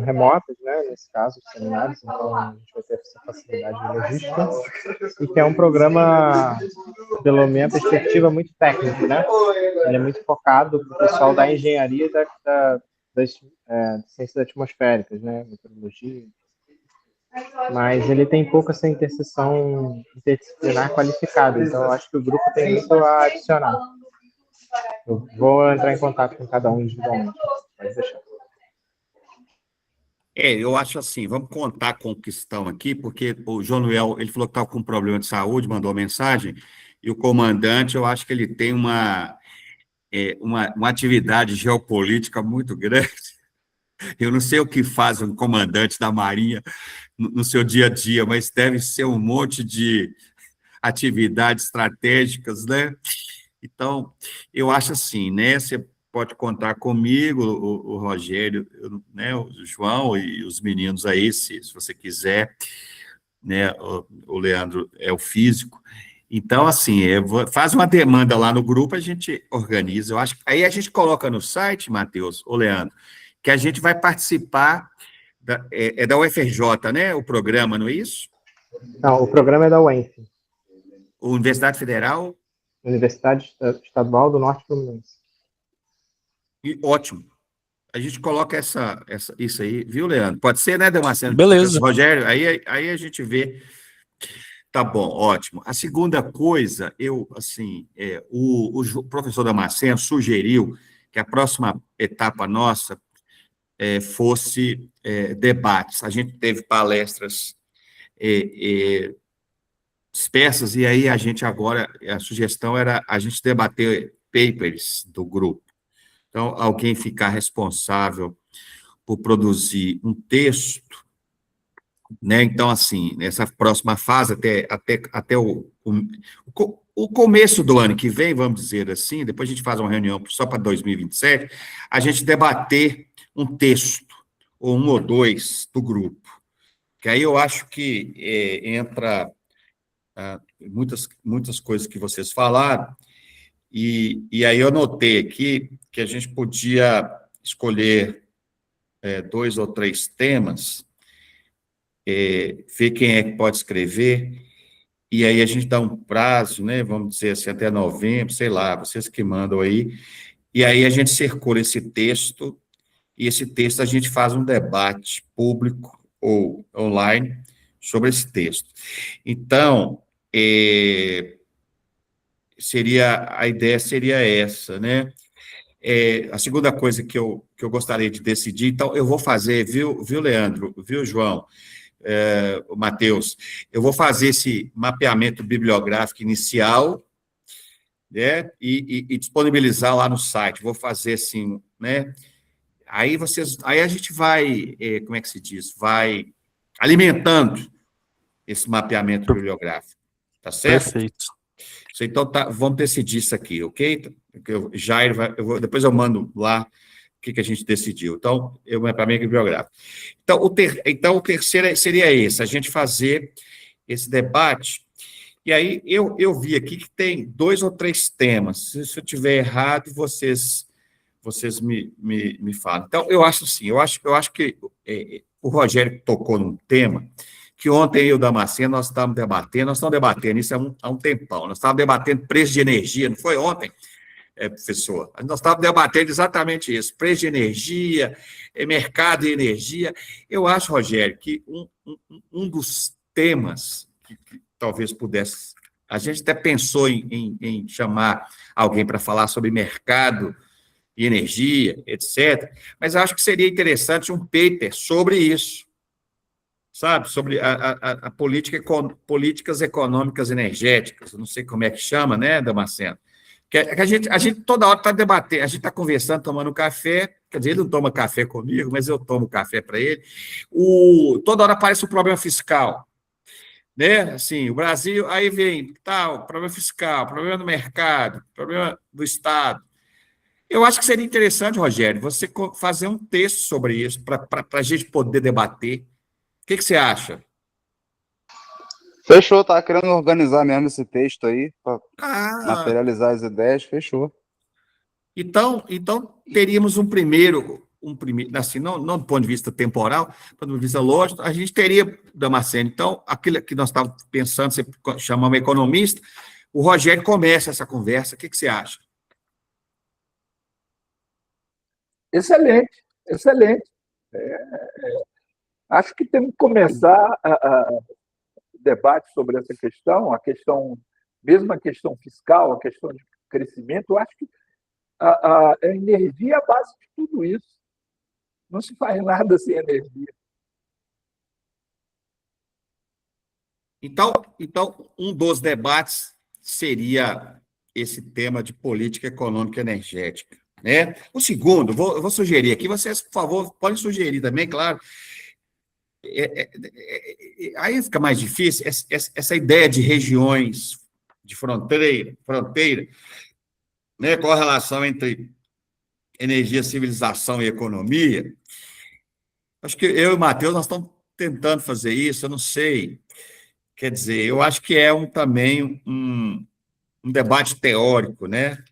remotas, né? Nesse caso, os seminários, então a gente vai ter essa facilidade de logística. E que é um programa, pelo menos, a perspectiva muito técnico, né? Ele é muito focado para o pessoal da engenharia e das ciências atmosféricas, né? Meteorologia. Mas ele tem pouco essa interseção interdisciplinar qualificada, então eu acho que o grupo tem muito a adicionar. Eu vou entrar em contato com cada um individualmente. Pode deixar. Eu acho assim, vamos contar com o que estão aqui, porque o João Noel, ele falou que estava com um problema de saúde, mandou uma mensagem, e o comandante, eu acho que ele tem uma atividade geopolítica muito grande. Eu não sei o que faz um comandante da Marinha no seu dia a dia, mas deve ser um monte de atividades estratégicas, né? Então, eu acho assim, né? Você pode contar comigo, o Rogério, né? O João e os meninos aí, se você quiser, né? O Leandro é o físico, Então, assim, faz uma demanda lá no grupo, a gente organiza. Eu acho que aí a gente coloca no site, Matheus, ô Leandro, que a gente vai participar da UFRJ, né? O programa, não é isso? Não, o programa é da UENF, Universidade Federal. Universidade Estadual do Norte Fluminense. E, ótimo. A gente coloca isso aí, viu, Leandro? Pode ser, né, Damasceno? Beleza. Rogério, aí a gente vê. Tá bom, ótimo. A segunda coisa, o professor Damasceno sugeriu que a próxima etapa nossa fosse debates. A gente teve palestras dispersas, e aí a sugestão era a gente debater papers do grupo. Então, alguém ficar responsável por produzir um texto, né? Então, assim, nessa próxima fase, até o começo do ano que vem, vamos dizer assim, depois a gente faz uma reunião só para 2027, a gente debater um texto, ou um ou dois, do grupo. Que aí eu acho que entra muitas coisas que vocês falaram, e aí eu notei aqui que a gente podia escolher 2 ou 3 temas, ver quem é que pode escrever, e aí a gente dá um prazo, né, vamos dizer assim, até novembro, sei lá, vocês que mandam aí, e aí a gente circula esse texto, e esse texto a gente faz um debate público ou online sobre esse texto. Então, a ideia seria essa, né? A segunda coisa que eu gostaria de decidir, então, eu vou fazer, viu, Leandro, viu, João, o Matheus, eu vou fazer esse mapeamento bibliográfico inicial, né, e disponibilizar lá no site, vou fazer assim, né, aí a gente vai, como é que se diz, vai alimentando esse mapeamento bibliográfico, tá certo? Perfeito. Então, vamos decidir isso aqui, ok? Jair, depois eu mando lá o que a gente decidiu. Então, para mim, bibliográfico. Então, o terceiro seria esse, a gente fazer esse debate. E aí, eu vi aqui que tem 2 ou 3 temas. Se eu estiver errado, vocês me falam. Então, eu acho assim, eu acho que o Rogério tocou num tema que ontem eu e o Damasceno, nós estamos debatendo isso há um tempão, nós estávamos debatendo preço de energia, não foi ontem, professor? Nós estávamos debatendo exatamente isso, preço de energia, mercado de energia. Eu acho, Rogério, que um dos temas que talvez pudesse, a gente até pensou em chamar alguém para falar sobre mercado de energia, etc., mas eu acho que seria interessante um paper sobre isso, sabe, sobre a políticas econômicas energéticas, eu não sei como é que chama, né, Damasceno? Que a gente toda hora está debatendo, a gente está conversando, tomando café, quer dizer, ele não toma café comigo, mas eu tomo café para ele, toda hora aparece o problema fiscal, né, assim, o Brasil, aí vem, tal, problema fiscal, problema do mercado, problema do Estado. Eu acho que seria interessante, Rogério, você fazer um texto sobre isso, para a gente poder debater. O que você acha? Fechou, tá querendo organizar mesmo esse texto aí, para materializar as ideias, fechou. Então teríamos um primeiro, assim, não do ponto de vista temporal, do ponto de vista lógico, a gente teria, Damasceno, então, aquilo que nós estávamos pensando, você chama um economista, o Rogério começa essa conversa, o que você acha? Excelente, excelente. Acho que temos que começar o debate sobre essa questão, mesmo a questão fiscal, a questão de crescimento. Eu acho que a energia é a base de tudo isso. Não se faz nada sem energia. Então, um dos debates seria esse tema de política econômica energética, né? O segundo, eu vou sugerir aqui, vocês, por favor, podem sugerir também, claro. Aí fica mais difícil essa ideia de regiões de fronteira, né? Qual a relação entre energia, civilização e economia? Acho que eu e o Matheus, nós estamos tentando fazer isso, eu não sei. Quer dizer, eu acho que é também um debate teórico, né? Não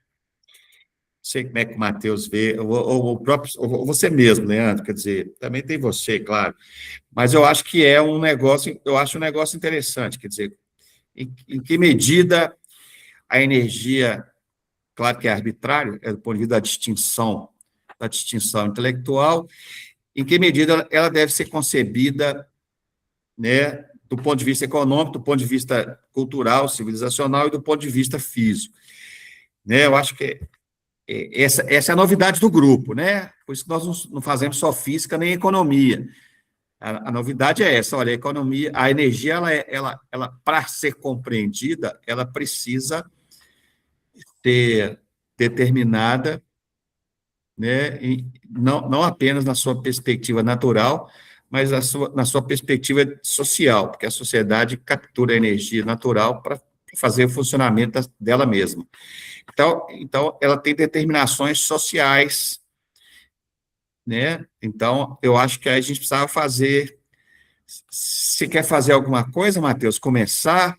sei como é que o Matheus vê, ou o próprio, ou você mesmo, Leandro, quer dizer, também tem você, claro, mas eu acho que é um negócio, eu acho um negócio interessante, quer dizer, em que medida a energia, claro que é arbitrário, é do ponto de vista da distinção intelectual, em que medida ela deve ser concebida, né, do ponto de vista econômico, do ponto de vista cultural, civilizacional e do ponto de vista físico, né? Eu acho que essa é a novidade do grupo, né? Por isso que nós não fazemos só física nem economia. A novidade é essa, olha, a economia, a energia, ela para ser compreendida, ela precisa ter determinada, né, não apenas na sua perspectiva natural, mas na sua perspectiva social, porque a sociedade captura a energia natural para fazer o funcionamento dela mesma. Então, ela tem determinações sociais, né? Então, eu acho que a gente precisava fazer. Se quer fazer alguma coisa, Matheus, começar,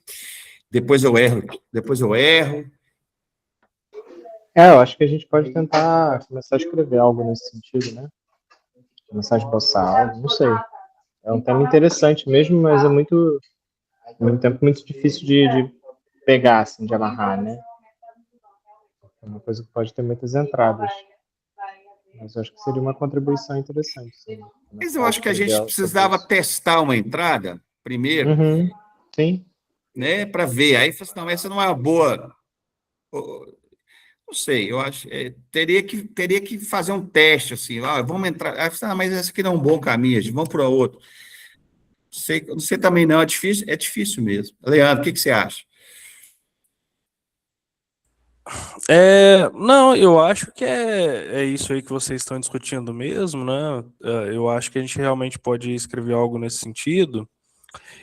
depois eu erro. Eu acho que a gente pode tentar começar a escrever algo nesse sentido, né? Começar a esboçar algo, não sei. É um tema interessante mesmo, mas é muito, ao mesmo tempo, muito difícil de pegar, assim, de amarrar, né? É uma coisa que pode ter muitas entradas. Mas eu acho que seria uma contribuição interessante, sim. Mas eu Começar a acho que a escrever gente algo sobre precisava isso. testar uma entrada primeiro, Uhum, sim. né, para ver. Aí, assim, não, essa não é uma boa. Não sei, eu acho. Teria que fazer um teste, assim, vamos entrar. Mas esse aqui não é um bom caminho, gente, vamos para outro. Não sei também não, é difícil mesmo. Leandro, o que você acha? Não, eu acho que é isso aí que vocês estão discutindo mesmo, né? Eu acho que a gente realmente pode escrever algo nesse sentido.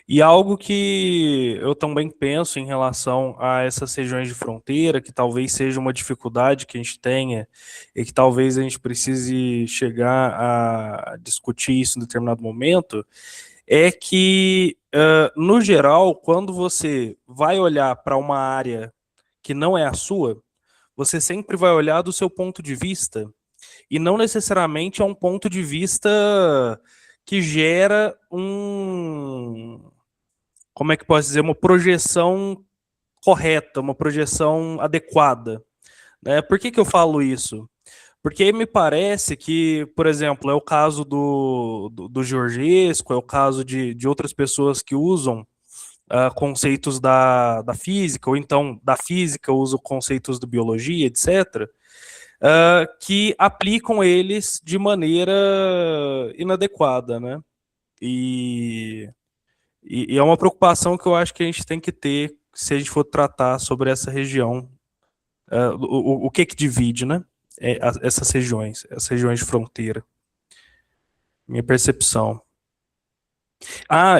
E algo que eu também penso em relação a essas regiões de fronteira, que talvez seja uma dificuldade que a gente tenha, e que talvez a gente precise chegar a discutir isso em determinado momento, é que, no geral, quando você vai olhar para uma área que não é a sua, você sempre vai olhar do seu ponto de vista, e não necessariamente é um ponto de vista que gera como é que posso dizer, uma projeção correta, uma projeção adequada, né? Por que eu falo isso? Porque me parece que, por exemplo, é o caso do Georgesco, é o caso de outras pessoas que usam conceitos da física, ou então da física usam conceitos da biologia, etc., que aplicam eles de maneira inadequada, né? E, e é uma preocupação que eu acho que a gente tem que ter se a gente for tratar sobre essa região, o que divide, né? Essas regiões de fronteira. Minha percepção.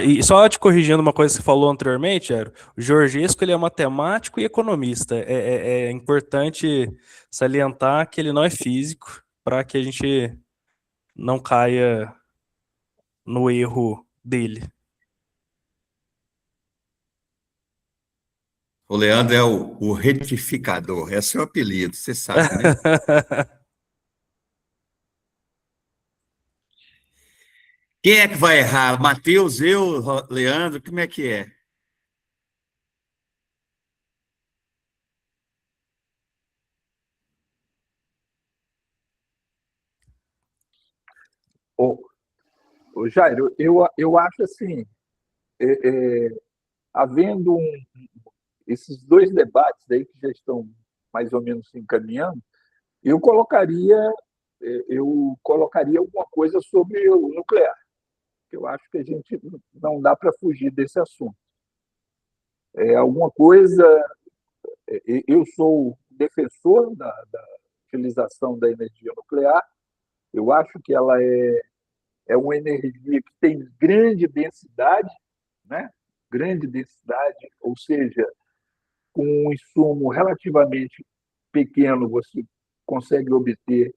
E só te corrigindo uma coisa que você falou anteriormente, Ero, o Georgesco ele é matemático e economista. É importante salientar que ele não é físico, para que a gente não caia no erro dele. O Leandro é o retificador, é seu apelido, você sabe, né? Quem é que vai errar? Matheus, eu, Leandro, como é que é? Ô, Jairo, eu acho assim, havendo esses dois debates aí que já estão mais ou menos se encaminhando, eu colocaria, eu colocaria alguma coisa sobre o nuclear. Eu acho que a gente não dá para fugir desse assunto. Alguma coisa. Eu sou defensor da utilização da energia nuclear. Eu acho que ela é uma energia que tem grande densidade, né? Grande densidade, ou seja, com um insumo relativamente pequeno, você consegue obter.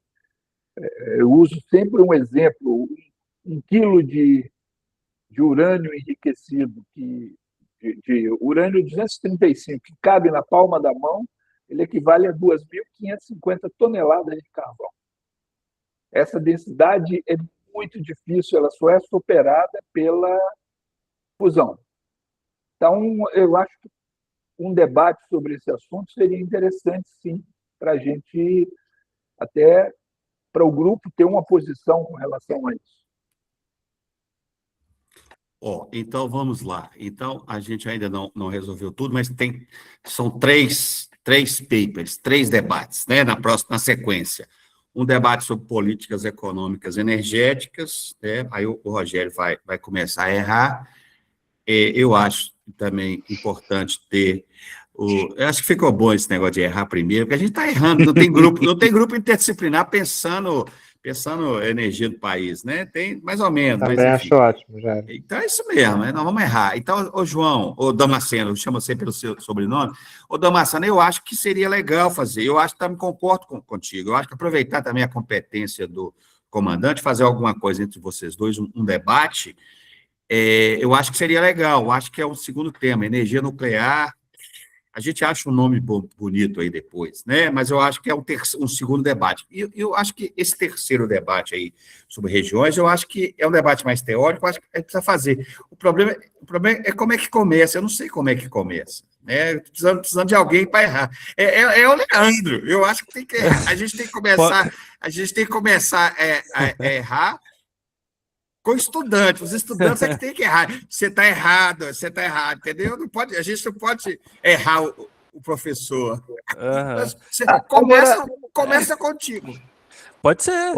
Eu uso sempre um exemplo: 1 quilo de urânio enriquecido, que de urânio 235, que cabe na palma da mão, ele equivale a 2.550 toneladas de carvão. Essa densidade é muito difícil, ela só é superada pela fusão. Então, eu acho que um debate sobre esse assunto seria interessante, sim, para a gente, até para o grupo ter uma posição com relação a isso. Então vamos lá. Então, a gente ainda não resolveu tudo, mas são três papers, 3 debates, né, na sequência. Um debate sobre políticas econômicas energéticas, né, aí o Rogério vai começar a errar. Eu acho também importante ter eu acho que ficou bom esse negócio de errar primeiro, porque a gente está errando, não tem grupo interdisciplinar pensando a energia do país, né? Tem mais ou menos, mas Também enfim. acho ótimo, já. Então é isso mesmo, né? Nós vamos errar. Então, João, Damasceno, eu chamo você pelo seu sobrenome, Damasceno, eu acho que seria legal fazer, eu acho que também concordo contigo, eu acho que aproveitar também a competência do comandante, fazer alguma coisa entre vocês dois, um debate, eu acho que seria legal, eu acho que é um segundo tema, energia nuclear. A gente acha um nome bonito aí depois, né? Mas eu acho que é um segundo debate. E eu acho que esse terceiro debate aí sobre regiões, eu acho que é um debate mais teórico, eu acho que a gente precisa fazer. O problema é como é que começa, eu não sei como é que começa, né? Precisando de alguém para errar. É o Leandro, eu acho que tem que errar. A gente tem que começar a errar com estudante, os estudantes é que tem que errar. Você está errado, entendeu? Não pode, a gente não pode errar o professor. Você começa contigo. Pode ser.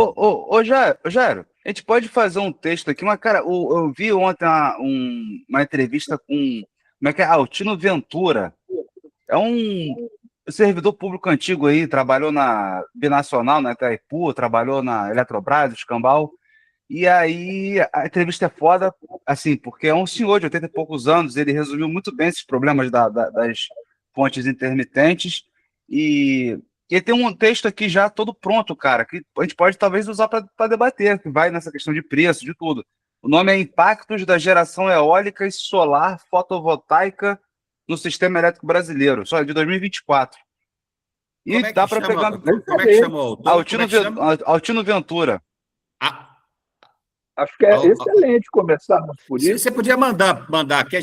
Jairo, a gente pode fazer um texto aqui, mas, cara, eu vi ontem uma entrevista com, como é que é? Altino Ventura. É um servidor público antigo aí, trabalhou na Binacional, na Itaipu, trabalhou na Eletrobras, Escambau. E aí a entrevista é foda, assim, porque é um senhor de 80 e poucos anos, ele resumiu muito bem esses problemas das fontes intermitentes, e ele tem um texto aqui já todo pronto, cara, que a gente pode talvez usar para debater, que vai nessa questão de preço, de tudo. O nome é Impactos da Geração Eólica e Solar Fotovoltaica no Sistema Elétrico Brasileiro, só de 2024. E Como é que dá para chama? pegar Como é que chama o autor? Altino Ventura. Acho que é excelente começarmos por isso. Você podia mandar aqui,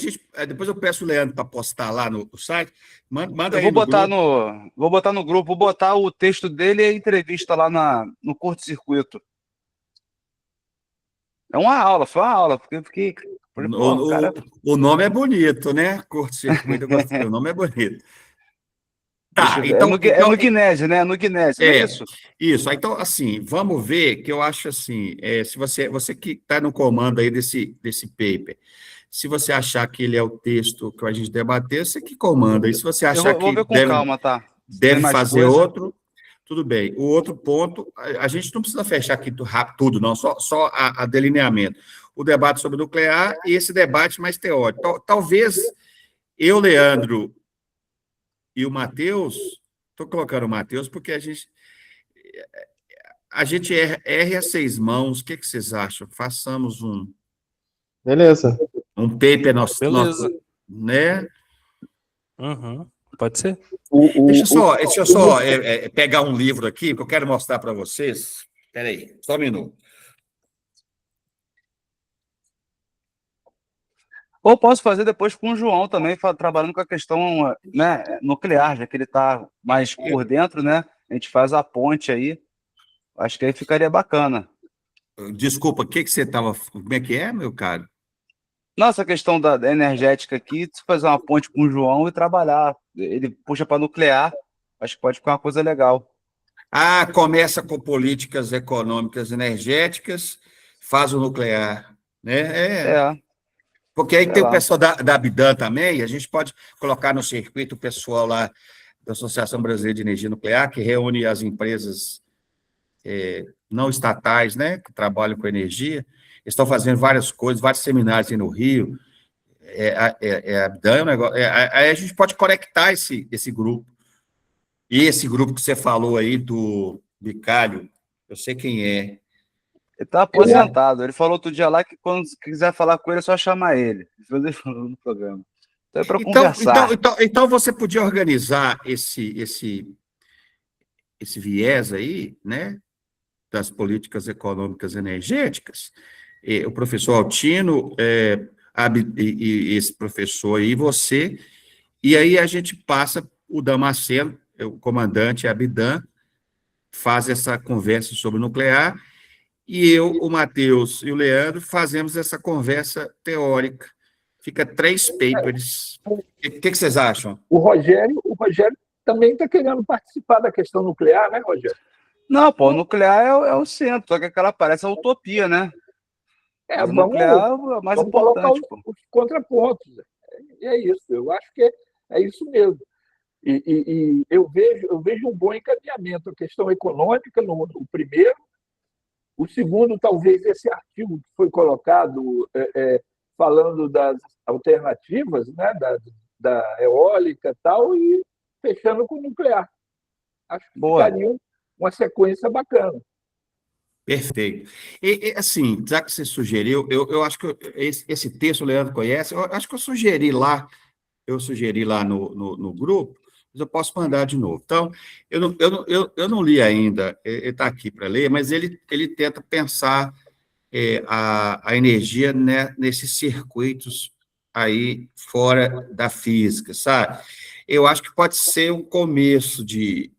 depois eu peço o Leandro para postar lá no site, manda aí vou no grupo. Vou botar no grupo, vou botar o texto dele e a entrevista lá no curto-circuito. Foi uma aula, porque eu fiquei... O nome é bonito, né? Curto-circuito, eu gostei, o nome é bonito. Tá, é no Guinness, né? No Guinness, não é isso? Isso. Então, assim, vamos ver que eu acho assim, se você que está no comando aí desse paper, se você achar que ele é o texto que a gente debater, você que comanda. E se você achar vou que ver com calma, tá? deve fazer outro, tudo bem. O outro ponto, a gente não precisa fechar aqui tudo, não, só a delineamento. O debate sobre nuclear e esse debate mais teórico. Talvez eu, Leandro, e o Matheus, estou colocando o Matheus porque a gente erra a 6 mãos, o que vocês acham? Façamos Beleza. um paper nosso, né? Uhum. Pode ser. Deixa eu só pegar um livro aqui, que eu quero mostrar para vocês. Espera aí, só um minuto. Ou posso fazer depois com o João também, trabalhando com a questão, né, nuclear, já que ele está mais por dentro, né? A gente faz a ponte aí. Acho que aí ficaria bacana. Desculpa, o que você estava... Como é que é, meu caro? Nossa, questão da energética aqui, se fazer uma ponte com o João e trabalhar. Ele puxa para nuclear, acho que pode ficar uma coisa legal. Começa com políticas econômicas energéticas, faz o nuclear, né? Porque aí tem o pessoal da Abdan também, a gente pode colocar no circuito o pessoal lá da Associação Brasileira de Energia Nuclear, que reúne as empresas não estatais, né, que trabalham com energia. Eles estão fazendo várias coisas, vários seminários aí no Rio. A Abdan é um negócio. Aí a gente pode conectar esse grupo. E esse grupo que você falou aí do Bicalho, eu sei quem é. Ele está aposentado. Ele falou outro dia lá que quando quiser falar com ele, é só chamar ele. Ele falou no programa. Então é para Então, conversar. então você podia organizar esse viés aí, né, das políticas econômicas energéticas. O professor Altino, e esse professor aí, você, e aí a gente passa o Damasceno, o comandante Abidan, faz essa conversa sobre nuclear, e eu, o Matheus e o Leandro fazemos essa conversa teórica. Fica 3 papers. O que vocês acham? O Rogério também está querendo participar da questão nuclear, né, Rogério? Não, pô, o nuclear é o centro, só que aquela parece a utopia, né? Mas o nuclear é o mais vamos colocar importante, pô. os contrapontos. E é isso, eu acho que é isso mesmo. E eu vejo um bom encaminhamento. A questão econômica, no primeiro. O segundo, talvez, esse artigo que foi colocado falando das alternativas, né, da eólica e tal, e fechando com o nuclear. Acho que Boa. ficaria uma sequência bacana. Perfeito. Assim, já que você sugeriu, eu acho que esse texto o Leandro conhece, eu acho que eu sugeri lá no grupo, mas eu posso mandar de novo. Então, eu não li ainda, ele está aqui para ler, mas ele tenta pensar a energia, né, nesses circuitos aí fora da física, sabe? Eu acho que pode ser um começo de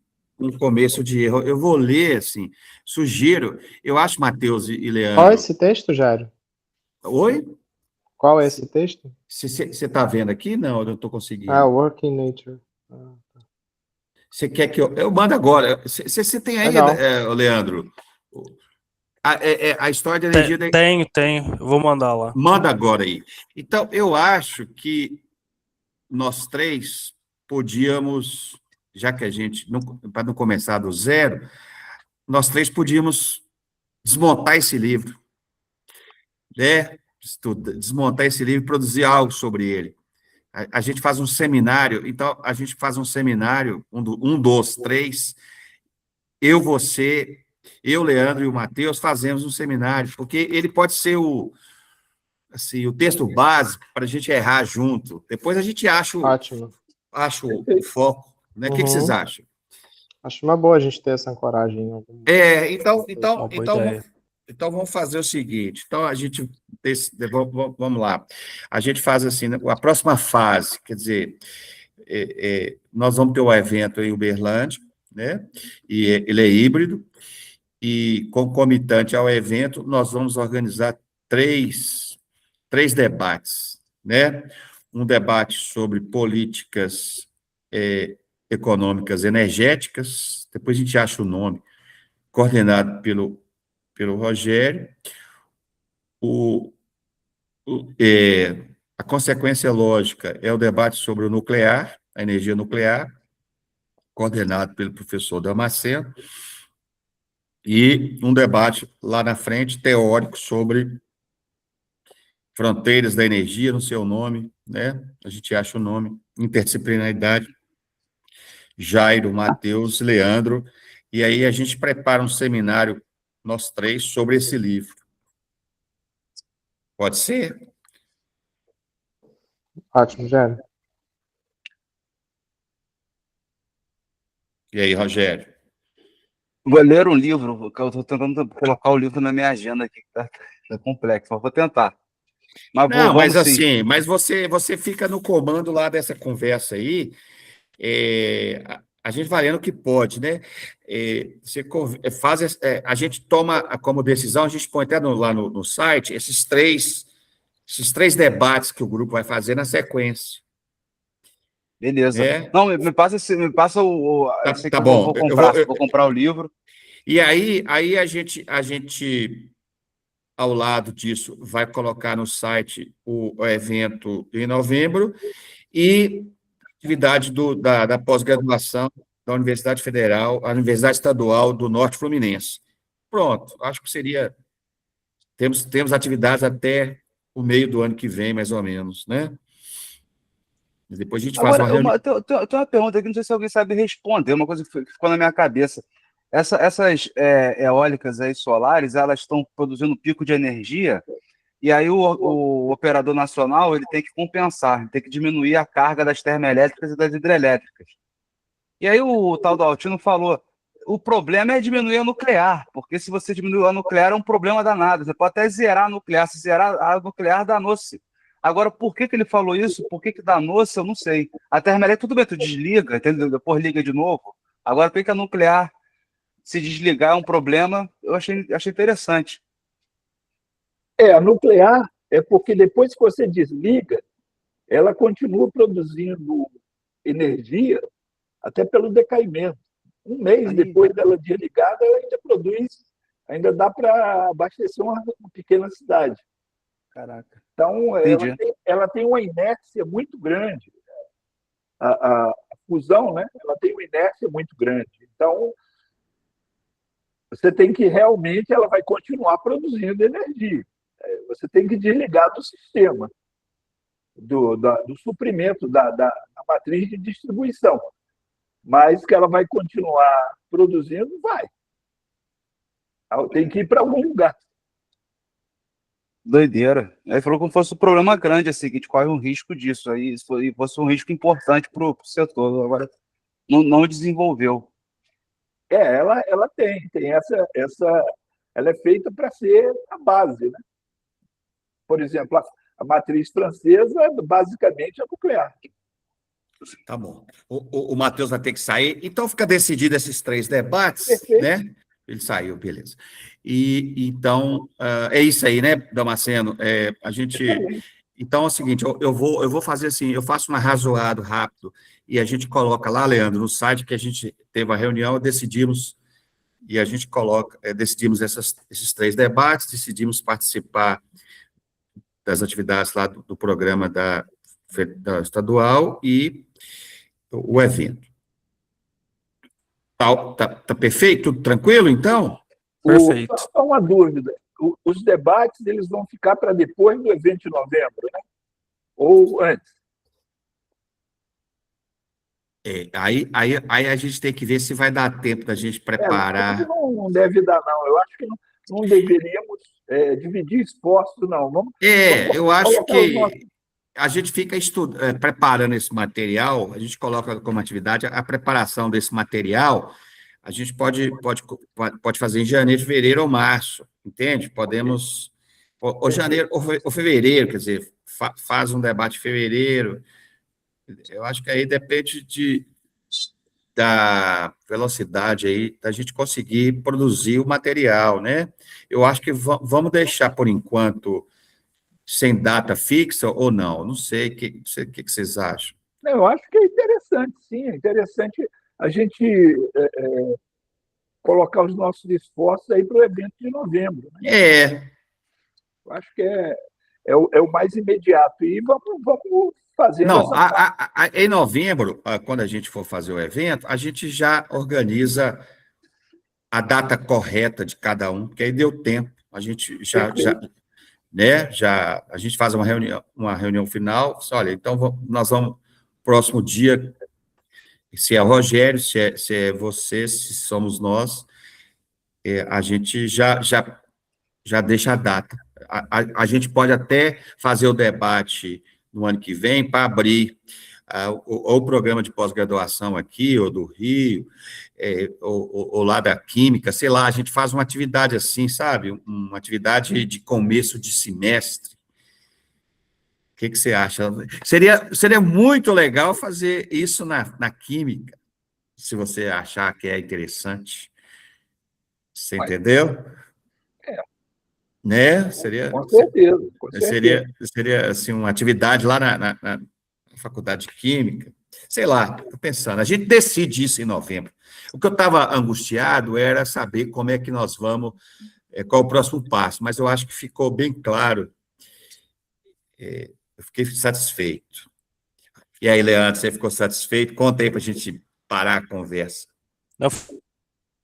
erro. Eu vou ler, assim, sugiro, eu acho, Matheus e Leandro... Qual é esse texto, Jário? Oi? Qual é esse texto? Você está vendo aqui? Não, eu não estou conseguindo. Working Nature. Você quer que eu mando agora? Você tem aí, Leandro, a história de energia... Tenho. Eu vou mandar lá. Manda agora aí. Então, eu acho que nós 3 podíamos, já que a gente, para não começar do zero, nós 3 podíamos desmontar esse livro, né? Desmontar esse livro e produzir algo sobre ele. A gente faz um seminário, então, a gente faz um seminário, um dos 3, você, eu, Leandro e o Matheus, fazemos um seminário, porque ele pode ser o texto básico para a gente errar junto. Depois a gente acha Ótimo. o foco, né? O que vocês acham? Acho uma boa a gente ter essa ancoragem. Então vamos fazer o seguinte. Então a gente vamos lá. A gente faz assim, né, a próxima fase, quer dizer, nós vamos ter o evento em Uberlândia, né? E ele é híbrido e concomitante ao evento nós vamos organizar três debates, né? Um debate sobre políticas econômicas energéticas, depois a gente acha o nome, coordenado pelo Rogério. A consequência lógica é o debate sobre o nuclear, a energia nuclear, coordenado pelo professor Damasceno, e um debate lá na frente, teórico, sobre fronteiras da energia, no seu nome, né? A gente acha o nome, interdisciplinaridade, Jairo, Matheus, Leandro, e aí a gente prepara um seminário, nós 3, sobre esse livro. Pode ser? Ótimo, Jário. E aí, Rogério? Vou ler um livro, que eu estou tentando colocar o livro na minha agenda aqui, que tá complexo, mas vou tentar. Mas você fica no comando lá dessa conversa aí, a gente vai lendo o que pode, né? Você faz, a gente toma como decisão, a gente põe até lá no site, esses três debates que o grupo vai fazer na sequência. Beleza. Não, me passa tá bom. Vou comprar o livro. E aí a gente, ao lado disso, vai colocar no site o evento em novembro e atividade da pós-graduação da Universidade Federal, a Universidade Estadual do Norte Fluminense. Pronto, acho que seria... Temos atividades até o meio do ano que vem, mais ou menos, né? Depois a gente faz uma reunião. Tem uma pergunta aqui, não sei se alguém sabe responder, uma coisa que ficou na minha cabeça. Essas eólicas aí solares, elas estão produzindo pico de energia E aí o operador nacional ele tem que compensar, ele tem que diminuir a carga das termoelétricas e das hidrelétricas. E aí o tal do Altino falou, o problema é diminuir a nuclear, porque se você diminuir a nuclear é um problema danado. Você pode até zerar a nuclear, se zerar a nuclear danou-se. Agora, por que ele falou isso? Por que danou-se? Eu não sei. A termoelétrica, tudo bem, tu desliga, entendeu? Depois liga de novo. Agora, por que a nuclear, se desligar, é um problema? Eu achei interessante. A nuclear é porque depois que você desliga, ela continua produzindo energia até pelo decaimento. Um mês depois dela desligada, ela ainda produz, ainda dá para abastecer uma pequena cidade. Caraca. Então, ela tem uma inércia muito grande. A fusão, né? Ela tem uma inércia muito grande. Então, você tem que realmente, ela vai continuar produzindo energia. Você tem que desligar do sistema, do suprimento da matriz de distribuição. Mas que ela vai continuar produzindo, vai. Tem que ir para algum lugar. Doideira. Aí falou como fosse um problema grande, assim, que a gente corre um risco disso. Aí fosse um risco importante para o setor. Agora, não desenvolveu. Ela tem essa. Ela é feita para ser a base, né? Por exemplo, a matriz francesa, basicamente, é nuclear. Tá bom. O Matheus vai ter que sair. Então, fica decidido esses 3 debates, Perfeito. né? Ele saiu, beleza. E então, é isso aí, né, Damasceno? A gente... Então, é o seguinte, eu vou fazer assim, eu faço um arrazoado rápido e a gente coloca lá, Leandro, no site que a gente teve a reunião, decidimos, e a gente coloca, decidimos esses 3 debates, decidimos participar das atividades lá do programa da estadual e o evento. Tá perfeito? Tudo tranquilo, então? Perfeito. Só uma dúvida. Os debates eles vão ficar para depois do evento de novembro, né? Ou antes? Aí a gente tem que ver se vai dar tempo da gente preparar. Não deve dar, não. Eu acho que não deveríamos dividir esforços, não. Vamos Eu acho colocar que a gente fica preparando esse material, a gente coloca como atividade a preparação desse material, a gente pode fazer em janeiro, fevereiro ou março, entende? Podemos, ou janeiro, ou fevereiro, quer dizer, faz um debate em fevereiro. Eu acho que aí depende da velocidade aí, da gente conseguir produzir o material, né? Eu acho que vamos deixar, por enquanto, sem data fixa ou não? Não sei, o que vocês acham? Eu acho que é interessante, sim. É interessante a gente colocar os nossos esforços aí para o evento de novembro, né? Eu acho que é o mais imediato. E vamos fazendo Não, essa em novembro, quando a gente for fazer o evento, a gente já organiza a data correta de cada um, porque aí deu tempo, a gente a gente faz uma reunião final, olha, então nós vamos, próximo dia, se é o Rogério, se é você, se somos nós, a gente já deixa a data. A gente pode até fazer o debate no ano que vem para abrir ou o programa de pós-graduação aqui, ou do Rio, ou lá da Química, sei lá, a gente faz uma atividade assim, sabe? Uma atividade de começo de semestre. O que você acha? Seria muito legal fazer isso na Química, se você achar que é interessante. Você entendeu? Né? Com certeza. Seria assim, uma atividade lá na Faculdade de Química. Sei lá, estou pensando. A gente decide isso em novembro. O que eu estava angustiado era saber como é que nós vamos, qual o próximo passo, mas eu acho que ficou bem claro. Eu fiquei satisfeito. E aí, Leandro, você ficou satisfeito? Conta aí para a gente parar a conversa. Eu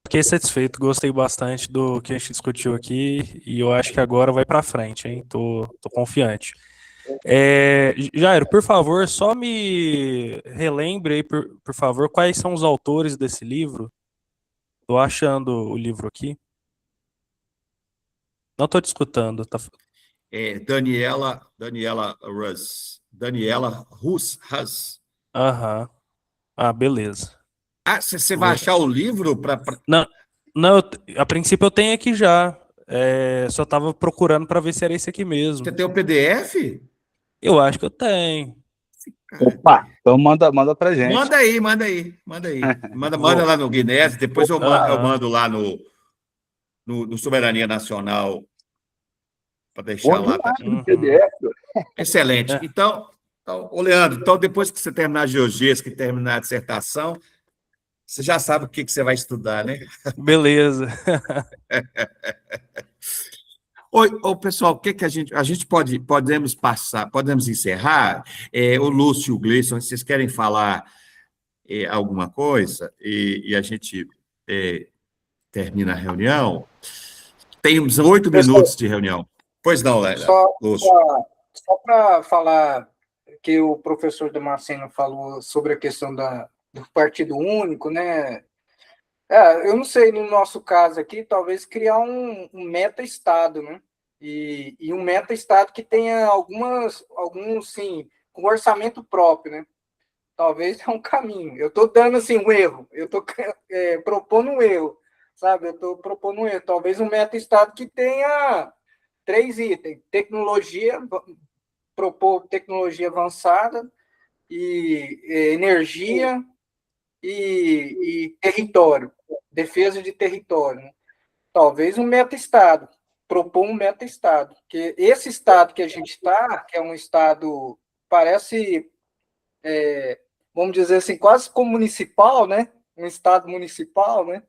fiquei satisfeito, gostei bastante do que a gente discutiu aqui e eu acho que agora vai para frente, hein? Tô confiante. Jairo, por favor, só me relembre aí, por favor, quais são os autores desse livro? Tô achando o livro aqui. Não tô te escutando. Tá... Daniela Russ. Aham. Ah, beleza. Ah, você vai achar o livro para. Não, não, a princípio eu tenho aqui já. Só tava procurando para ver se era esse aqui Você mesmo. tem o PDF? Eu acho que eu tenho. Opa, então manda pra gente. Manda aí, manda aí, manda aí. Manda Vou. lá no Guinness, depois eu Aham. mando lá no Soberania Nacional para deixar Bom lá demais também. no Uhum. PDF. Excelente. É, Então, ô Leandro, então depois que você terminar a GeoGES, que terminar a dissertação, você já sabe o que você vai estudar, né? beleza. Oi, pessoal, o que a gente podemos encerrar? O Lúcio e o Gleison, vocês querem falar alguma coisa e a gente termina a reunião? Temos 8 minutos de reunião. Pois não, Só, Lúcio. só para falar que o professor Damasceno falou sobre a questão do partido único, né? Eu não sei, no nosso caso aqui, talvez criar um meta-estado, né? E um meta-estado que tenha alguns, sim, com orçamento próprio, né? Talvez é um caminho. Eu estou dando, assim, um erro. Eu estou propondo um erro, sabe? Eu estou propondo um erro. Talvez um meta-estado que tenha 3 itens. Tecnologia, propor tecnologia avançada e energia e território, defesa de território, né? Talvez um meta-estado, propor um meta-estado, que esse estado que a gente está, que é um estado, parece, vamos dizer assim, quase como municipal, né? Um estado municipal, né?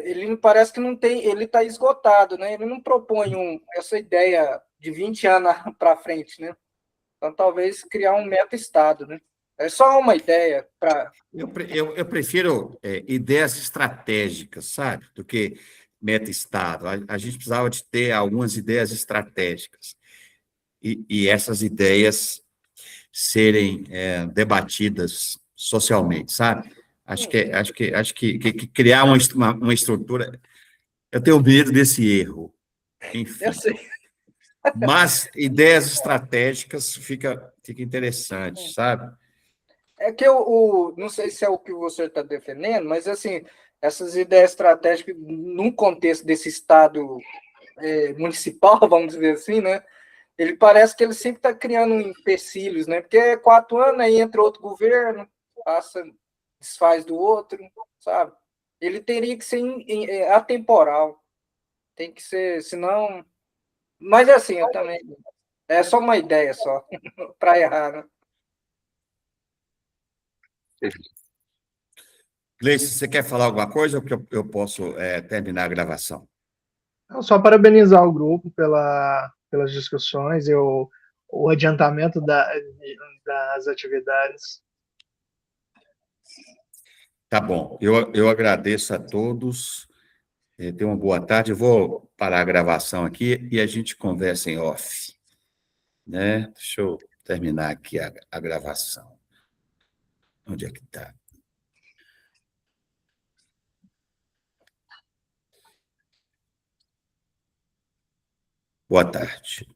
Ele parece que não tem, ele está esgotado, né? Ele não propõe essa ideia de 20 anos para frente, né? Então, talvez criar um meta-estado, né? É só uma ideia para. Eu prefiro ideias estratégicas, sabe? Do que meta-estado. A gente precisava de ter algumas ideias estratégicas. E essas ideias serem debatidas socialmente, sabe? Acho que criar uma estrutura. Eu tenho medo desse erro, Eu enfim. sei. Mas ideias estratégicas fica interessante, sabe? É que não sei se é o que você está defendendo, mas assim, essas ideias estratégicas, num contexto desse Estado municipal, vamos dizer assim, né? Ele parece que ele sempre está criando empecilhos, né? Porque é 4 anos, aí entra outro governo, passa, desfaz do outro, sabe? Ele teria que ser atemporal, tem que ser, senão. Mas assim, eu também. É só uma ideia só, para errar, né? Gleice, você quer falar alguma coisa ou que eu posso terminar a gravação? Não, só parabenizar o grupo pelas discussões e o adiantamento das atividades. Tá bom, eu agradeço a todos, tenham uma boa tarde, eu vou parar a gravação aqui e a gente conversa em off, né? Deixa eu terminar aqui a gravação. Onde é que está? Boa tarde.